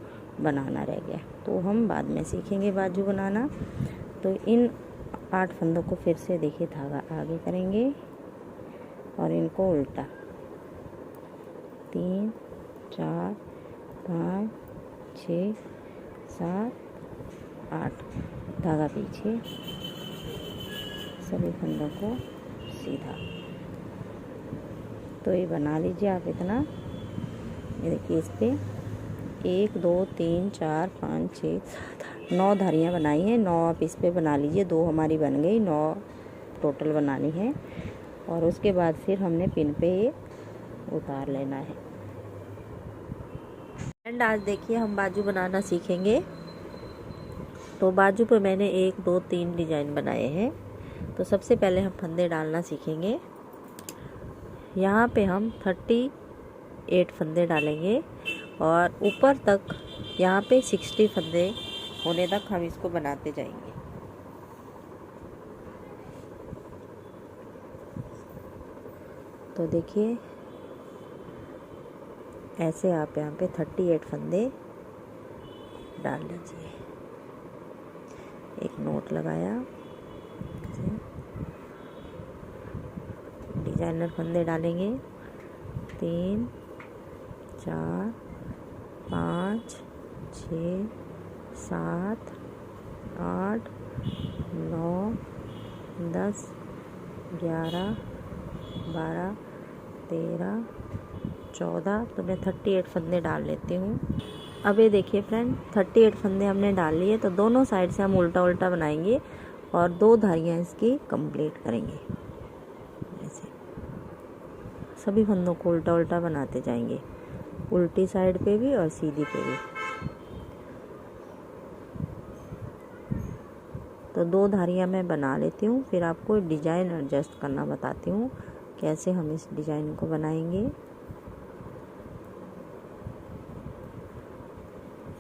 बनाना रह गया, तो हम बाद में सीखेंगे बाजू बनाना। तो इन 8 फंदों को फिर से देखिए धागा आगे करेंगे और इनको उल्टा, 3, 4, 5, 6, 7, 8 धागा पीछे, सभी फंदों को सीधा। तो ये बना लीजिए आप इतना। ये देखिए इस पे 1, 2, 3, 4, 5, 6, 7, 8, 9 धारियाँ बनाई हैं। 9 आप इस पे बना लीजिए, 2 हमारी बन गई, 9 टोटल बनानी है। और उसके बाद फिर हमने पिन पे ये उतार लेना है। एंड आज देखिए हम बाजू बनाना सीखेंगे। तो बाजू पे मैंने 1 2 3 डिजाइन बनाए हैं। तो सबसे पहले हम फंदे डालना सीखेंगे। यहाँ पे हम 38 फंदे डालेंगे और ऊपर तक यहाँ पे 60 फंदे होने तक हम इसको बनाते जाएंगे। तो देखिए ऐसे आप यहाँ पे 38 फंदे डाल लीजिए। एक नोट लगाया, डिजाइनर फंदे डालेंगे 3 4 5 6 7 8 9 10 11 12 13 14। तो मैं 38 फंदे डाल लेती हूँ। अब ये देखिए फ्रेंड 38 फंदे हमने डाल लिए। तो दोनों साइड से हम उल्टा उल्टा बनाएंगे और 2 धारियाँ इसकी कंप्लीट करेंगे। ऐसे सभी फंदों को उल्टा उल्टा बनाते जाएंगे, उल्टी साइड पे भी और सीधी पे भी। तो 2 धारियाँ मैं बना लेती हूँ, फिर आपको डिजाइन एडजस्ट करना बताती हूँ कैसे हम इस डिजाइन को बनाएंगे।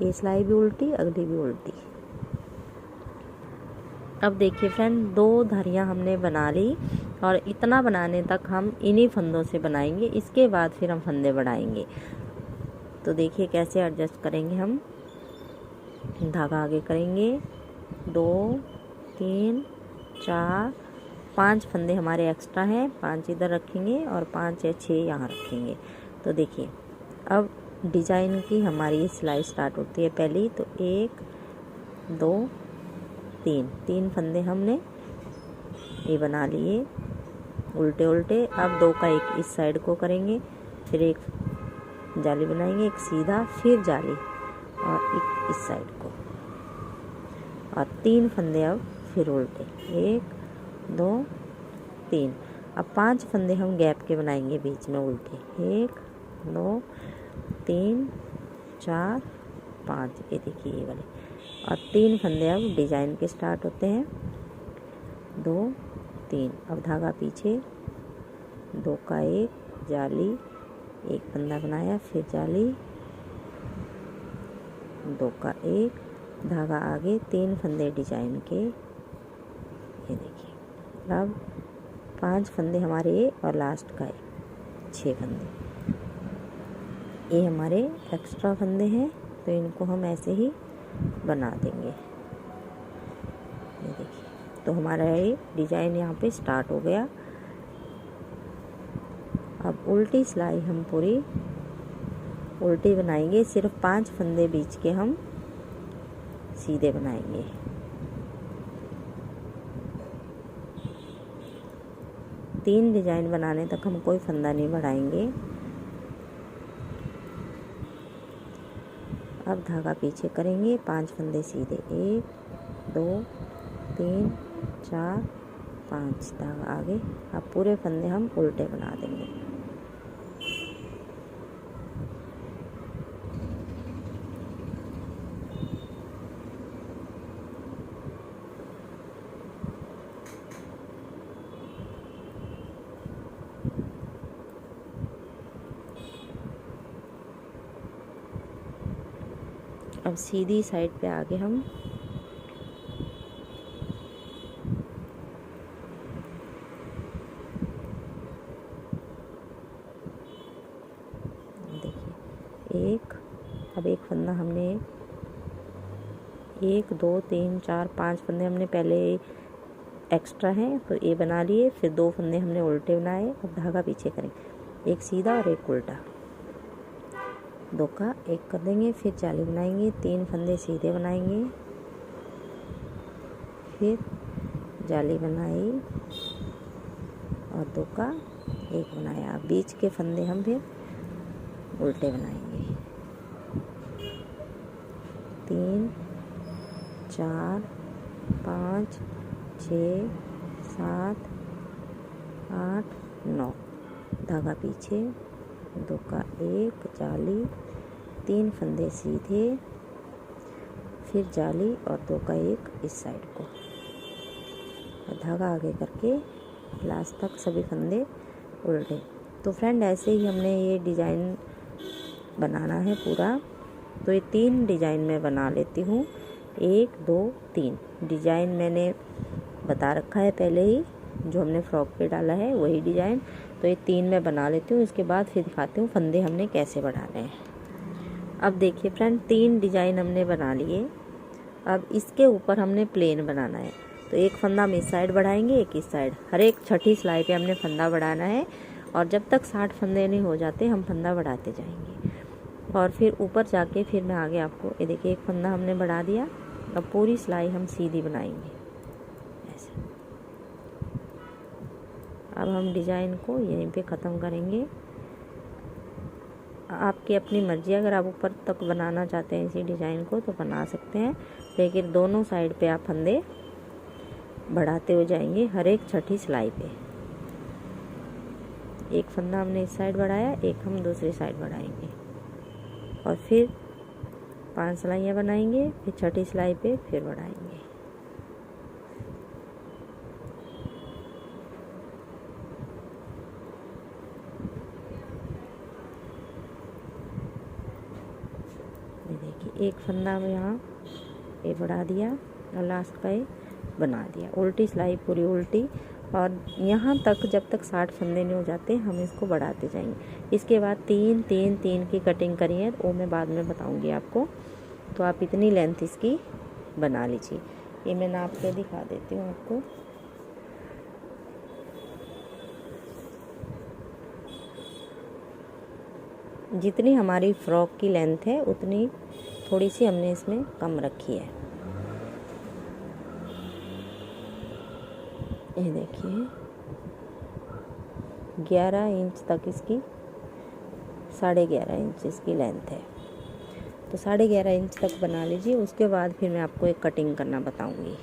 ये सिलाई भी उल्टी, अगली भी उल्टी। अब देखिए फ्रेंड 2 धारियाँ हमने बना ली और इतना बनाने तक हम इन्हीं फंदों से बनाएंगे। इसके बाद फिर हम फंदे बढ़ाएंगे। तो देखिए कैसे एडजस्ट करेंगे हम। धागा आगे करेंगे, 2 3 4 5 फंदे हमारे एक्स्ट्रा हैं, 5 इधर रखेंगे और 5 या 6 यहाँ रखेंगे। तो देखिए अब डिजाइन की हमारी सिलाई स्टार्ट होती है पहली। तो 1 2 3 फंदे हमने ये बना लिए उल्टे उल्टे। अब 2 का एक इस साइड को करेंगे, फिर एक जाली बनाएंगे, एक सीधा, फिर जाली और एक इस साइड को, और 3 फंदे अब फिर उल्टे, 1 2 3। अब 5 फंदे हम गैप के बनाएंगे बीच में उल्टे, 1 2 3 4 5। ये देखिए ये वाले, और 3 फंदे अब डिजाइन के स्टार्ट होते हैं, 2 3। अब धागा पीछे, 2 का एक जाली, एक फंदा बनाया, फिर जाली, 2 का एक धागा आगे, 3 फंदे डिजाइन के। ये देखिए अब 5 फंदे हमारे और लास्ट का 6 फंदे। ये हमारे एक्स्ट्रा फंदे हैं, तो इनको हम ऐसे ही बना देंगे। ये देखिए तो हमारा ये डिजाइन यहाँ पे स्टार्ट हो गया। अब उल्टी सिलाई हम पूरी उल्टी बनाएंगे, सिर्फ 5 फंदे बीच के हम सीधे बनाएंगे। तीन डिजाइन बनाने तक हम कोई फंदा नहीं बढ़ाएंगे। अब धागा पीछे करेंगे, 5 फंदे सीधे, 1 2 3 4 5, धागा आगे। अब पूरे फंदे हम उल्टे बना देंगे। अब सीधी साइड पे आगे हम देखिए अब एक फंदा हमने 1 2 3 4 5 फंदे हमने पहले एक्स्ट्रा हैं तो ये बना लिए, फिर 2 फंदे हमने उल्टे बनाए। अब धागा पीछे करेंगे, एक सीधा और एक उल्टा, 2 का एक कर देंगे, फिर जाली बनाएंगे, 3 फंदे सीधे बनाएंगे, फिर जाली बनाई और 2 का एक बनाया। बीच के फंदे हम फिर उल्टे बनाएंगे, 3 4 5 6 7 8 9, धागा पीछे, 2 का एक, जाली, 3 फंदे सीधे, फिर जाली और 2 का 1 इस साइड को, और धागा आगे करके लास्ट तक सभी फंदे उल्टे। तो फ्रेंड ऐसे ही हमने ये डिज़ाइन बनाना है पूरा। तो ये 3 डिज़ाइन मैं बना लेती हूँ, 1 2 3 डिज़ाइन मैंने बता रखा है पहले ही, जो हमने फ्रॉक पे डाला है वही डिज़ाइन। तो ये 3 मैं बना लेती हूँ, इसके बाद फिर दिखाती हूँ फंदे हमने कैसे बढ़ाने हैं। अब देखिए फ्रेंड 3 डिज़ाइन हमने बना लिए। अब इसके ऊपर हमने प्लेन बनाना है। तो एक फंदा हम इस साइड बढ़ाएंगे, एक इस साइड, हर एक छठी सिलाई पे हमने फंदा बढ़ाना है। और जब तक 60 फंदे नहीं हो जाते हम फंदा बढ़ाते जाएंगे। और फिर ऊपर जाके फिर मैं आगे आपको, ये देखिए एक फंदा हमने बढ़ा दिया। अब पूरी सिलाई हम सीधी बनाएंगे ऐसे। अब हम डिज़ाइन को यहीं पे ख़त्म करेंगे। आपकी अपनी मर्ज़ी, अगर आप ऊपर तक बनाना चाहते हैं इसी डिज़ाइन को तो बना सकते हैं, लेकिन दोनों साइड पे आप फंदे बढ़ाते हुए जाएंगे हर एक छठी सिलाई पे। एक फंदा हमने इस साइड बढ़ाया, एक हम दूसरी साइड बढ़ाएंगे, और फिर 5 सिलाइयाँ बनाएंगे, फिर छठी सिलाई पे फिर बढ़ाएंगे। ये देखिए एक फंदा में यहाँ ये बढ़ा दिया और लास्ट का ये बना दिया, उल्टी सिलाई पूरी उल्टी। और यहाँ तक जब तक 60 फंदे नहीं हो जाते हम इसको बढ़ाते जाएंगे। इसके बाद 3 3 3 की कटिंग करी है, वो मैं बाद में बताऊंगी आपको। तो आप इतनी लेंथ इसकी बना लीजिए। ये मैं नाप के दिखा देती हूँ आपको। जितनी हमारी फ्रॉक की लेंथ है उतनी थोड़ी सी हमने इसमें कम रखी है। ये देखिए 11 इंच तक इसकी, 11.5 इंच इसकी लेंथ है। तो 11.5 इंच तक बना लीजिए। उसके बाद फिर मैं आपको एक कटिंग करना बताऊंगी।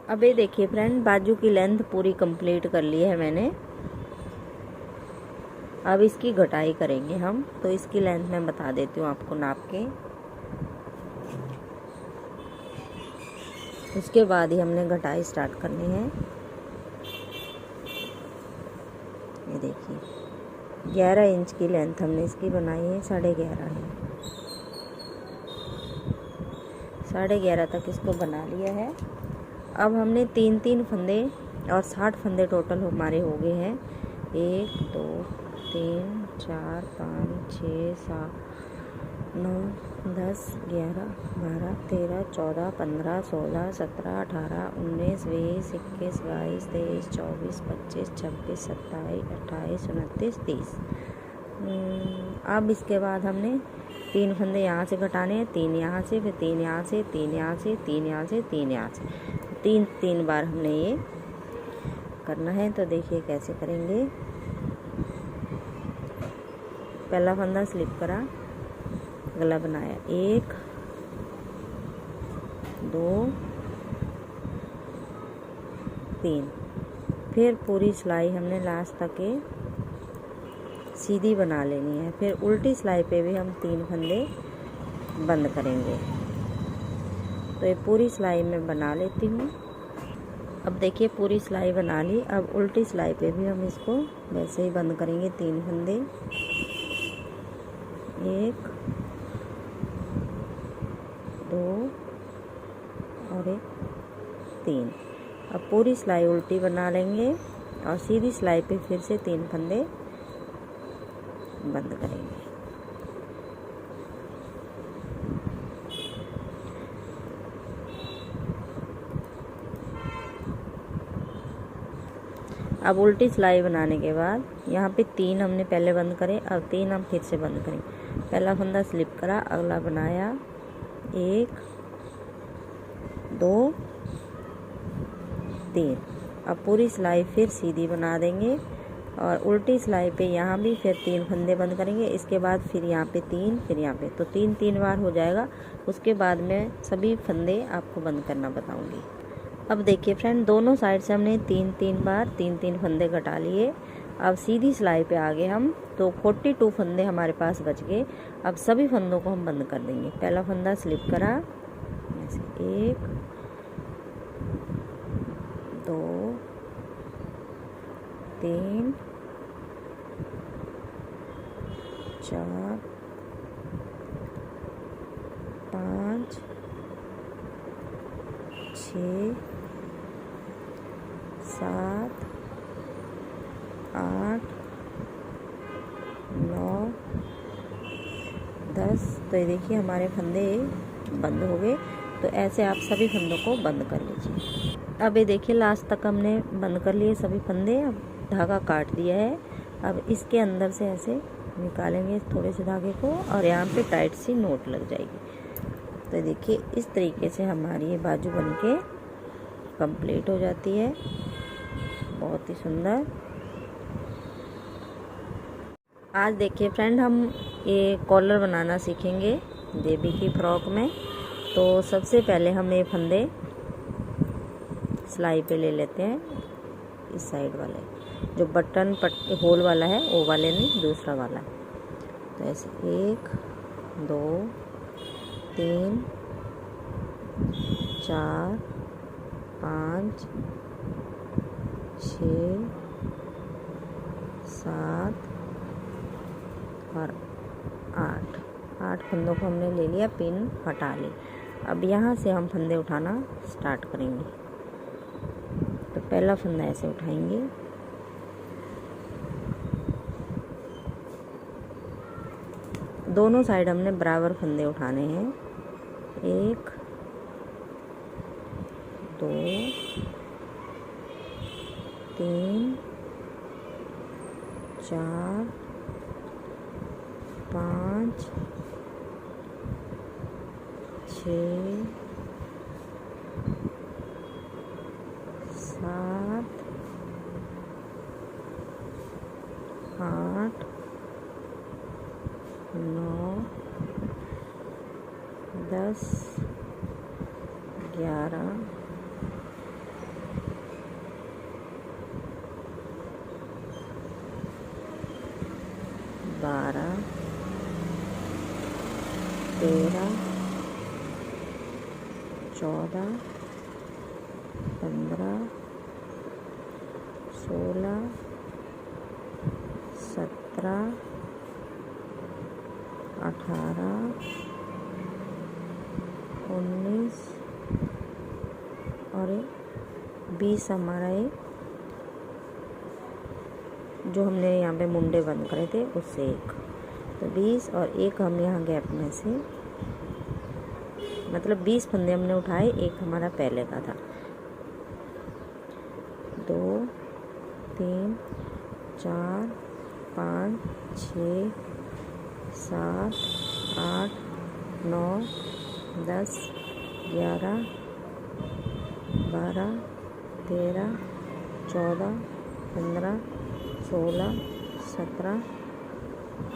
अब ये देखिए फ्रेंड बाजू की लेंथ पूरी कंप्लीट कर ली है मैंने। अब इसकी घटाई करेंगे हम। तो इसकी लेंथ मैं बता देती हूँ आपको नाप के। उसके बाद ही हमने घटाई स्टार्ट करनी है। ये देखिए 11 इंच की लेंथ हमने इसकी बनाई है, 11.5 है, 11.5 तक इसको बना लिया है। अब हमने 3 3 फंदे और 60 फंदे टोटल हमारे हो गए हैं। 1 2 3 4 5 6 7 9 10 11 12 13 14 15 16 17 18 19 20 21 22 23 24 25 26 27 28 29 30। अब इसके बाद हमने 3 फंदे यहाँ से घटाने हैं, 3 यहाँ से, फिर 3 यहाँ से, 3 यहाँ से, 3 यहाँ से, 3 यहाँ से, 3 बार हमने ये करना है। तो देखिए कैसे करेंगे। पहला फंदा स्लिप करा, गला बनाया, 1 2 3, फिर पूरी सिलाई हमने लास्ट तक के सीधी बना लेनी है। फिर उल्टी सिलाई पे भी हम 3 फंदे बंद करेंगे। तो ये पूरी सिलाई मैं बना लेती हूँ। अब देखिए पूरी सिलाई बना ली। अब उल्टी सिलाई पे भी हम इसको वैसे ही बंद करेंगे, 3 फंदे, 1 2 और 1 3। अब पूरी सिलाई उल्टी बना लेंगे और सीधी सिलाई पे फिर से 3 फंदे बंद करेंगे। अब उल्टी सिलाई बनाने के बाद यहाँ पे 3 हमने पहले बंद करे, अब 3 हम फिर से बंद करेंगे। पहला फंदा स्लिप करा, अगला बनाया, 1 2 3। अब पूरी सिलाई फिर सीधी बना देंगे और उल्टी सिलाई पे यहाँ भी फिर 3 फंदे बंद करेंगे। इसके बाद फिर यहाँ पे 3, फिर यहाँ पे, तो 3 बार हो जाएगा। उसके बाद मैं सभी फंदे आपको बंद करना बताऊंगी। अब देखिए फ्रेंड दोनों साइड से हमने 3 बार 3 फंदे घटा लिए। अब सीधी सिलाई पे आ गए हम। तो 42 फंदे हमारे पास बच गए। अब सभी फंदों को हम बंद कर देंगे। पहला फंदा स्लिप करा, ऐसे 1 2 3 4 5 6 7 8 9 10। तो ये देखिए हमारे फंदे बंद हो गए। तो ऐसे आप सभी फंदों को बंद कर लीजिए। अब ये देखिए लास्ट तक हमने बंद कर लिए सभी फंदे। अब धागा काट दिया है। अब इसके अंदर से ऐसे निकालेंगे थोड़े से धागे को और यहाँ पे टाइट सी नोट लग जाएगी। तो देखिए इस तरीके से हमारी ये बाजू बनके कंप्लीट हो जाती है, बहुत ही सुंदर। आज देखिए फ्रेंड हम ये कॉलर बनाना सीखेंगे बेबी की फ्रॉक में। तो सबसे पहले हम ये फंदे सिलाई पे ले लेते हैं, इस साइड वाले जो बटन पट्टी होल वाला है वो वाले नहीं, दूसरा वाला। तो ऐसे 1 2 3 4 5 6 7 और 8 फंदों को हमने ले लिया, पिन हटा ली। अब यहाँ से हम फंदे उठाना स्टार्ट करेंगे। तो पहला फंदा ऐसे उठाएंगे, दोनों साइड हमने बराबर फंदे उठाने हैं। 1 2 3 4 5 6 7 8 9 10 11 12 13 14 15 16 17 18 19 और 20 हमारा ये जो हमने यहाँ पे मुंडे बंद करे थे उससे एक। तो 20 और एक हम यहाँ गैप में से, मतलब 20 फंदे हमने उठाए, एक हमारा पहले का था। 2 3 4 5 6 7 8 9 10 11 12 13 14 15 16 17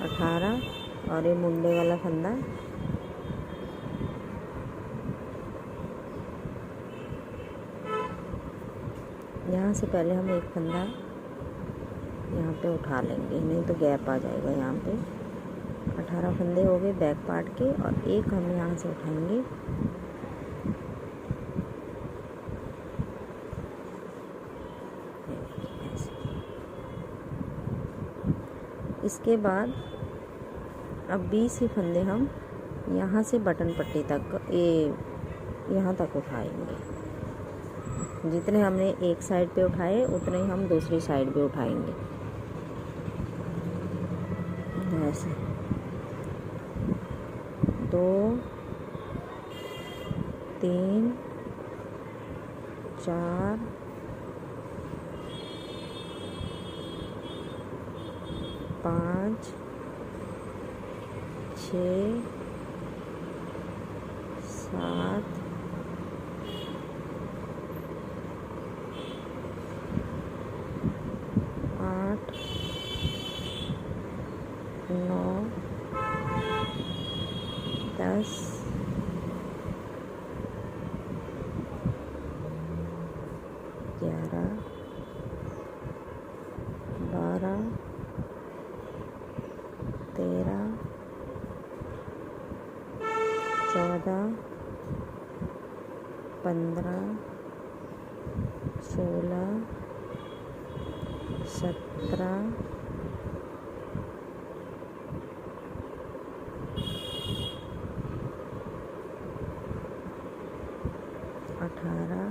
18 और ये मुंडे वाला फंदा। यहाँ से पहले हम एक फंदा यहाँ पे उठा लेंगे, नहीं तो गैप आ जाएगा यहाँ पे। 18 फंदे हो गए बैक पार्ट के और एक हम यहाँ से उठाएंगे। इसके बाद अब 20 ही फंदे हम यहाँ से बटन पट्टी तक, ये यहाँ तक उठाएंगे। जितने हमने एक साइड पे उठाए उतने ही हम दूसरी साइड पे उठाएंगे। ऐसे 2 3 4 5 6 7 8 9 10 11 12 15, 16, 17, 18,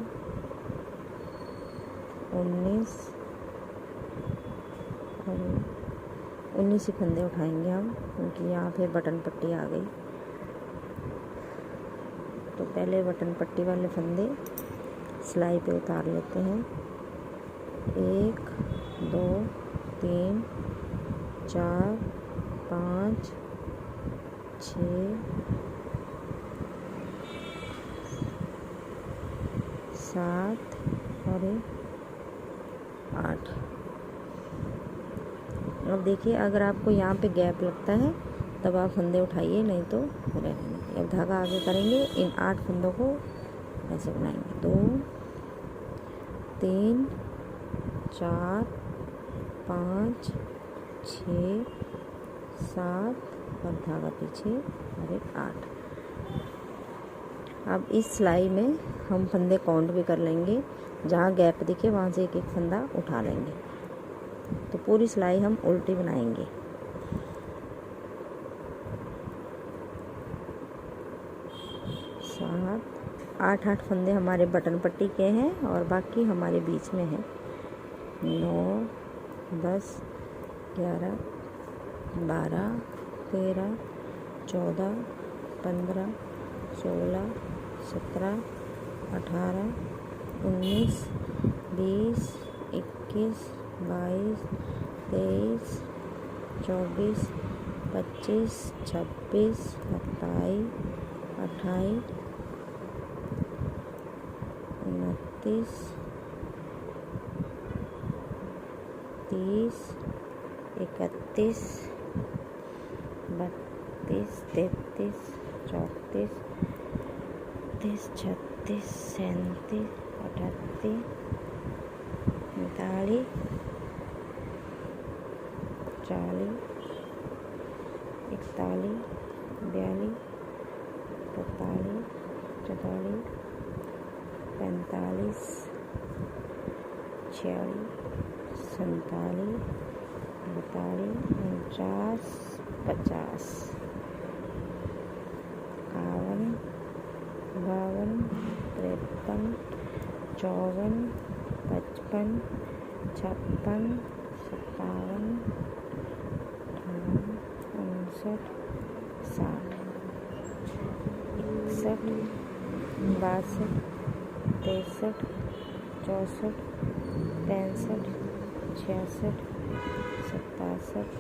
19 और 19 ही फंदे उठाएंगे हम, क्योंकि यहाँ पे बटन पट्टी आ गई। तो पहले बटन पट्टी वाले फंदे सिलाई पे उतार लेते हैं। 1, 2, 3, 4, 5, 6, 7 और 8। अब देखिए, अगर आपको यहाँ पे गैप लगता है तब आप फंदे उठाइए, नहीं तो रहने दीजिए। अब धागा आगे करेंगे, इन 8 फंदों को ऐसे बनाएंगे। 2, 3, 4, 5, 6, 7 और धागा पीछे और 8। अब इस सिलाई में हम फंदे काउंट भी कर लेंगे, जहाँ गैप दिखे वहाँ से एक एक फंदा उठा लेंगे। तो पूरी सिलाई हम उल्टी बनाएंगे। सात 8 फंदे हमारे बटन पट्टी के हैं और बाकी हमारे बीच में हैं। 9, 10, 11, 12, 13, 14, 15, 16, 17, 18, 19, 20, 21, 22, 23, 24, 25, 26, 27, 28, 29, 30, 31, 32, 33, 34, 35, 36, 37, 38, 39, 40, 41, 42, 43, 44, 45, 46, 47, 48, 49, 50, 51, 52, 53, 54, 55, 56, 57, 58, 59, 60, 61, 62, 63, 64, 65, 66, 67,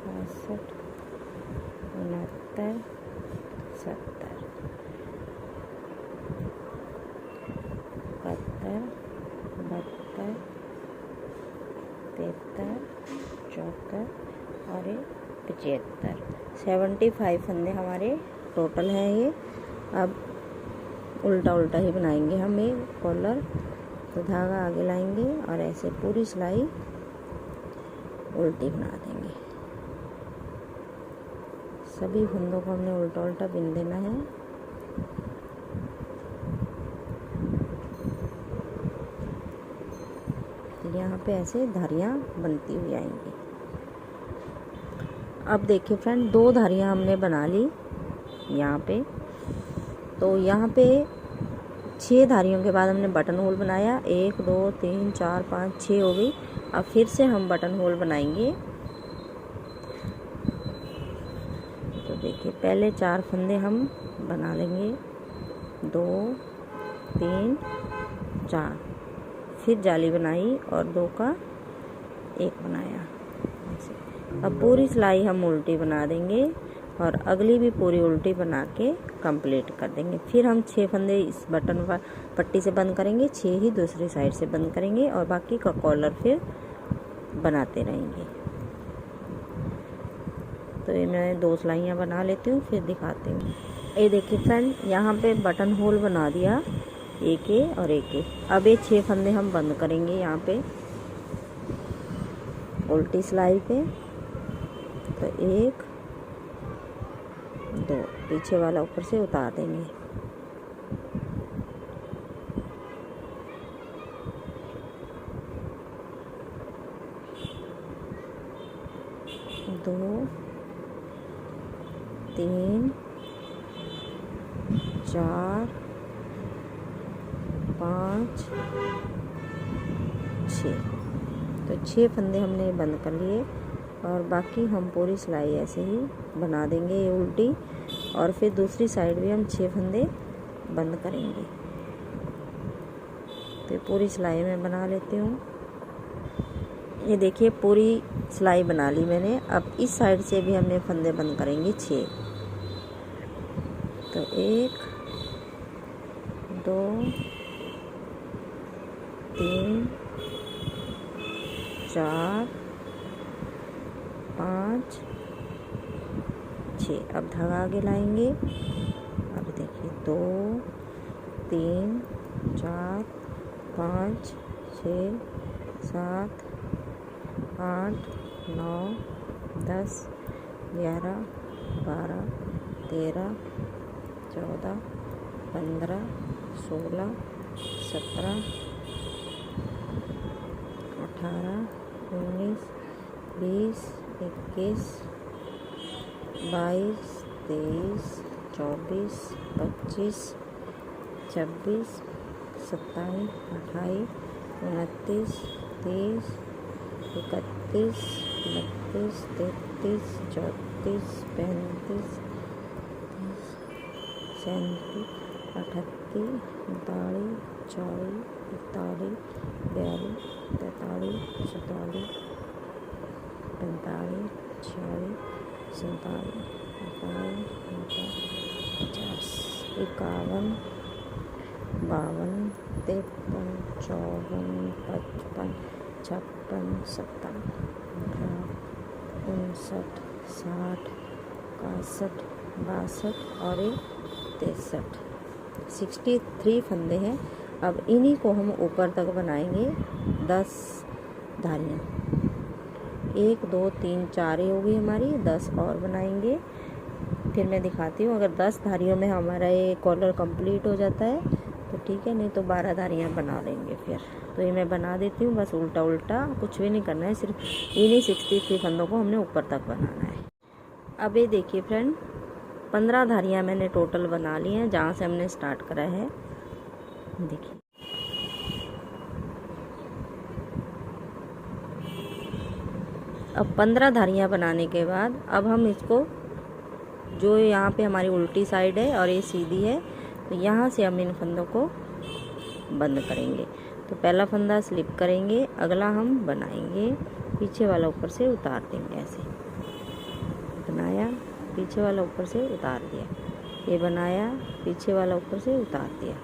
68, 69, 70, 71, 72, 73 और 75। 75 फंदे हमारे टोटल हैं ये। अब उल्टा उल्टा ही बनाएंगे हम ये कॉलर। तो धागा आगे लाएंगे और ऐसे पूरी सिलाई उल्टी बना देंगे। सभी फंदों को हमने उल्टा उल्टा बिन देना है। यहाँ पे ऐसे धारियाँ बनती हुई आएंगी। अब देखिए फ्रेंड, 2 धारियाँ हमने बना ली यहाँ पे। तो यहाँ पे 6 धारियों के बाद हमने बटन होल बनाया। 1, 2, 3, 4, 5, 6 हो गई। अब फिर से हम बटन होल बनाएंगे। तो देखिए, पहले 4 फंदे हम बना लेंगे। 2, 3, 4, फिर जाली बनाई और 2 का 1 बनाया। अब पूरी सिलाई हम उल्टी बना देंगे और अगली भी पूरी उल्टी बना के कंप्लीट कर देंगे। फिर हम 6 फंदे इस बटन पट्टी से बंद करेंगे, 6 ही दूसरी साइड से बंद करेंगे और बाकी का कॉलर फिर बनाते रहेंगे। तो ये मैं 2 सिलाइयाँ बना लेती हूँ, फिर दिखाती हूँ। ये देखिए फ्रेंड, यहाँ पे बटन होल बना दिया, एक और एक। अब ये 6 फंदे हम बंद करेंगे यहाँ पे उल्टी सिलाई पे। तो 1, 2, पीछे वाला ऊपर से उतार देंगे। 2 3 4 5 6। तो 6 फंदे हमने बंद कर लिए और बाकी हम पूरी सिलाई ऐसे ही बना देंगे ये उल्टी, और फिर दूसरी साइड भी हम 6 फंदे बंद करेंगे। तो पूरी सिलाई मैं बना लेती हूँ। ये देखिए पूरी सिलाई बना ली मैंने। अब इस साइड से भी हमने फंदे बंद करेंगे 6। तो 1 2 3 4 5 6। अब धागा आगे लाएंगे। अब देखिए 2 3 4 5 6 7 8 9 10 11 12 13 14 15 16 17 18 19 20 21 22 23 24 25 26 27 28 29 30 31 32 33 34 35 37 38 39 40 41 42 43 44 45 46 47 48 49 50 51 52 53 54 55 56 57 58 59 60 61 62 और 63 63 फंदे हैं। अब इन्हीं को हम ऊपर तक बनाएंगे 10 धारियाँ। 1 2 3 4 ही होगी हमारी, 10 और बनाएंगे। फिर मैं दिखाती हूँ। अगर 10 धारियों में हमारा ये कॉलर कंप्लीट हो जाता है तो ठीक है, नहीं तो 12 धारियाँ बना लेंगे फिर। तो ये मैं बना देती हूँ, बस उल्टा उल्टा, कुछ भी नहीं करना है, सिर्फ इन्हीं 63 फंदों को हमने ऊपर तक बनाना है। अब ये देखिए फ्रेंड, 15 धारियाँ मैंने टोटल बना ली हैं जहाँ से हमने स्टार्ट करा है। देखिए अब 15 धारियाँ बनाने के बाद अब हम इसको, जो यहाँ पे हमारी उल्टी साइड है और ये सीधी है, तो यहाँ से हम इन फंदों को बंद करेंगे। तो पहला फंदा स्लिप करेंगे, अगला हम बनाएंगे, पीछे वाला ऊपर से उतार देंगे। ऐसे बनाया, पीछे वाला ऊपर से उतार दिया, ये बनाया, पीछे वाला ऊपर से उतार दिया।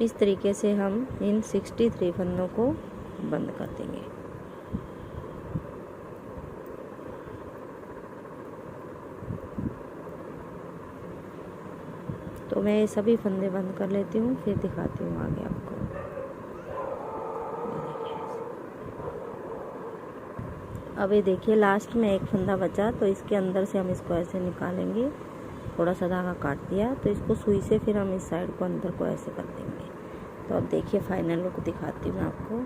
इस तरीके से हम इन 63 फंदों को बंद कर देंगे। तो मैं ये सभी फंदे बंद कर लेती हूँ, फिर दिखाती हूँ आगे आपको। अब ये देखिए लास्ट में एक फंदा बचा, तो इसके अंदर से हम इसको ऐसे निकालेंगे। थोड़ा सा धागा काट दिया, तो इसको सुई से फिर हम इस साइड को अंदर को ऐसे कर देंगे। तो अब देखिए फाइनल लुक दिखाती हूँ आपको।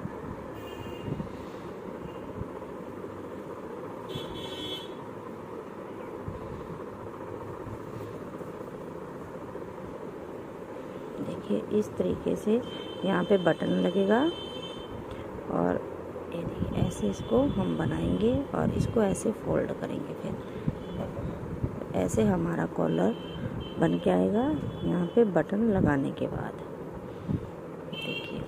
देखिए इस तरीके से यहाँ पे बटन लगेगा और ये देखिए ऐसे इसको हम बनाएंगे और इसको ऐसे फोल्ड करेंगे। फिर ऐसे हमारा कॉलर बन के आएगा यहाँ पे बटन लगाने के बाद। देखिए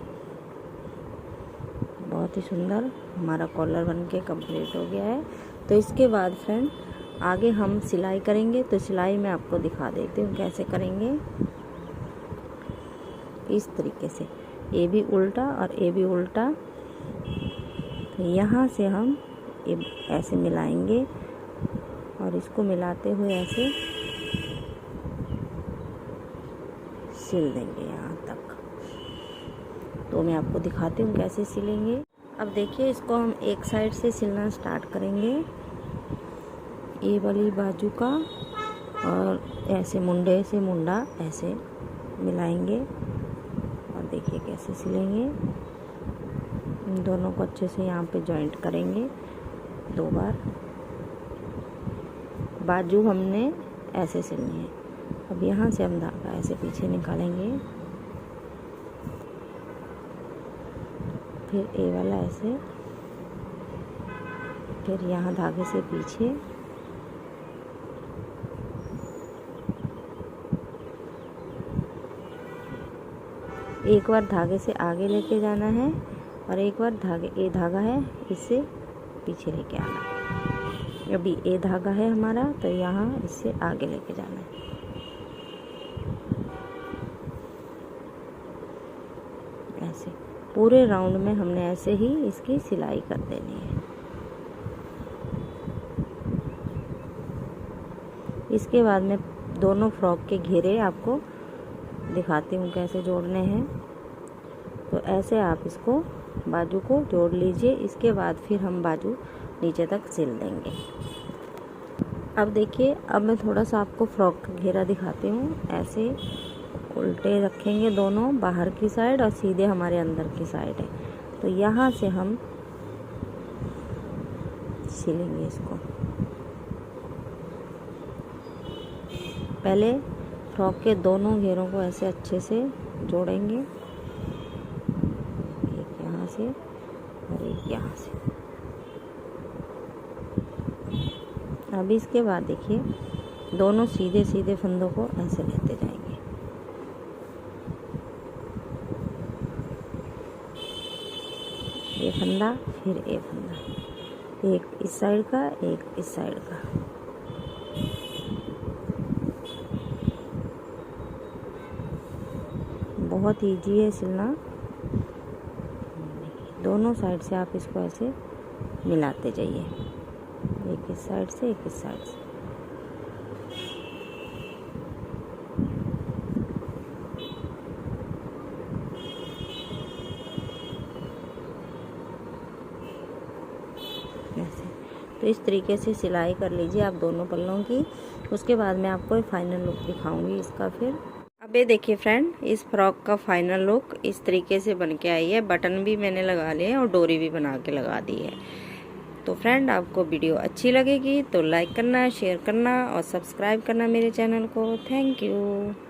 बहुत ही सुंदर हमारा कॉलर बन के कंप्लीट हो गया है। तो इसके बाद फ्रेंड आगे हम सिलाई करेंगे। तो सिलाई मैं आपको दिखा देती हूँ कैसे करेंगे। इस तरीके से ये भी उल्टा और ये भी उल्टा, तो यहाँ से हम ये ऐसे मिलाएंगे और इसको मिलाते हुए ऐसे सिल देंगे यहाँ तक। तो मैं आपको दिखाती हूँ कैसे सिलेंगे। अब देखिए इसको हम एक साइड से सिलना स्टार्ट करेंगे, ये वाली बाजू का, और ऐसे मुंडे से मुंडा ऐसे मिलाएंगे और देखिए कैसे सिलेंगे। इन दोनों को अच्छे से यहाँ पे जॉइंट करेंगे 2 बार। बाजू हमने ऐसे सिलनी है। अब यहाँ से हम धागा ऐसे पीछे निकालेंगे, फिर ए वाला ऐसे, फिर यहाँ धागे से पीछे, एक बार धागे से आगे लेके जाना है और एक बार ए धागा है इससे पीछे लेके आना है। अभी ए धागा है हमारा, तो यहाँ इससे आगे लेके जाना है। ऐसे पूरे राउंड में हमने ऐसे ही इसकी सिलाई कर देनी है। इसके बाद में दोनों फ्रॉक के घेरे आपको दिखाती हूँ कैसे जोड़ने हैं। तो ऐसे आप इसको बाजू को जोड़ लीजिए। इसके बाद फिर हम बाजू नीचे तक सिल देंगे। अब देखिए, अब मैं थोड़ा सा आपको फ्रॉक का घेरा दिखाती हूँ। ऐसे उल्टे रखेंगे दोनों, बाहर की साइड और सीधे हमारे अंदर की साइड है। तो यहाँ से हम सिलेंगे इसको। पहले फ्रॉक के दोनों घेरों को ऐसे अच्छे से जोड़ेंगे, एक यहाँ से और एक यहाँ से। अब इसके बाद देखिए, दोनों सीधे सीधे फंदों को ऐसे लेते जाएंगे। ये फंदा, फिर ये फंदा, एक इस साइड का, एक इस साइड का। बहुत इजी है सिलना। दोनों साइड से आप इसको ऐसे मिलाते जाइए, एक इस साइड से, एक इस साइड से। ऐसे तो इस तरीके से सिलाई कर लीजिए आप दोनों पल्लों की। उसके बाद मैं आपको फाइनल लुक दिखाऊंगी इसका। फिर अब ये देखिए फ्रेंड, इस फ्रॉक का फाइनल लुक इस तरीके से बन के आई है। बटन भी मैंने लगा लिए हैं और डोरी भी बना के लगा दी है। तो फ्रेंड, आपको वीडियो अच्छी लगेगी तो लाइक करना, शेयर करना और सब्सक्राइब करना मेरे चैनल को। Thank you.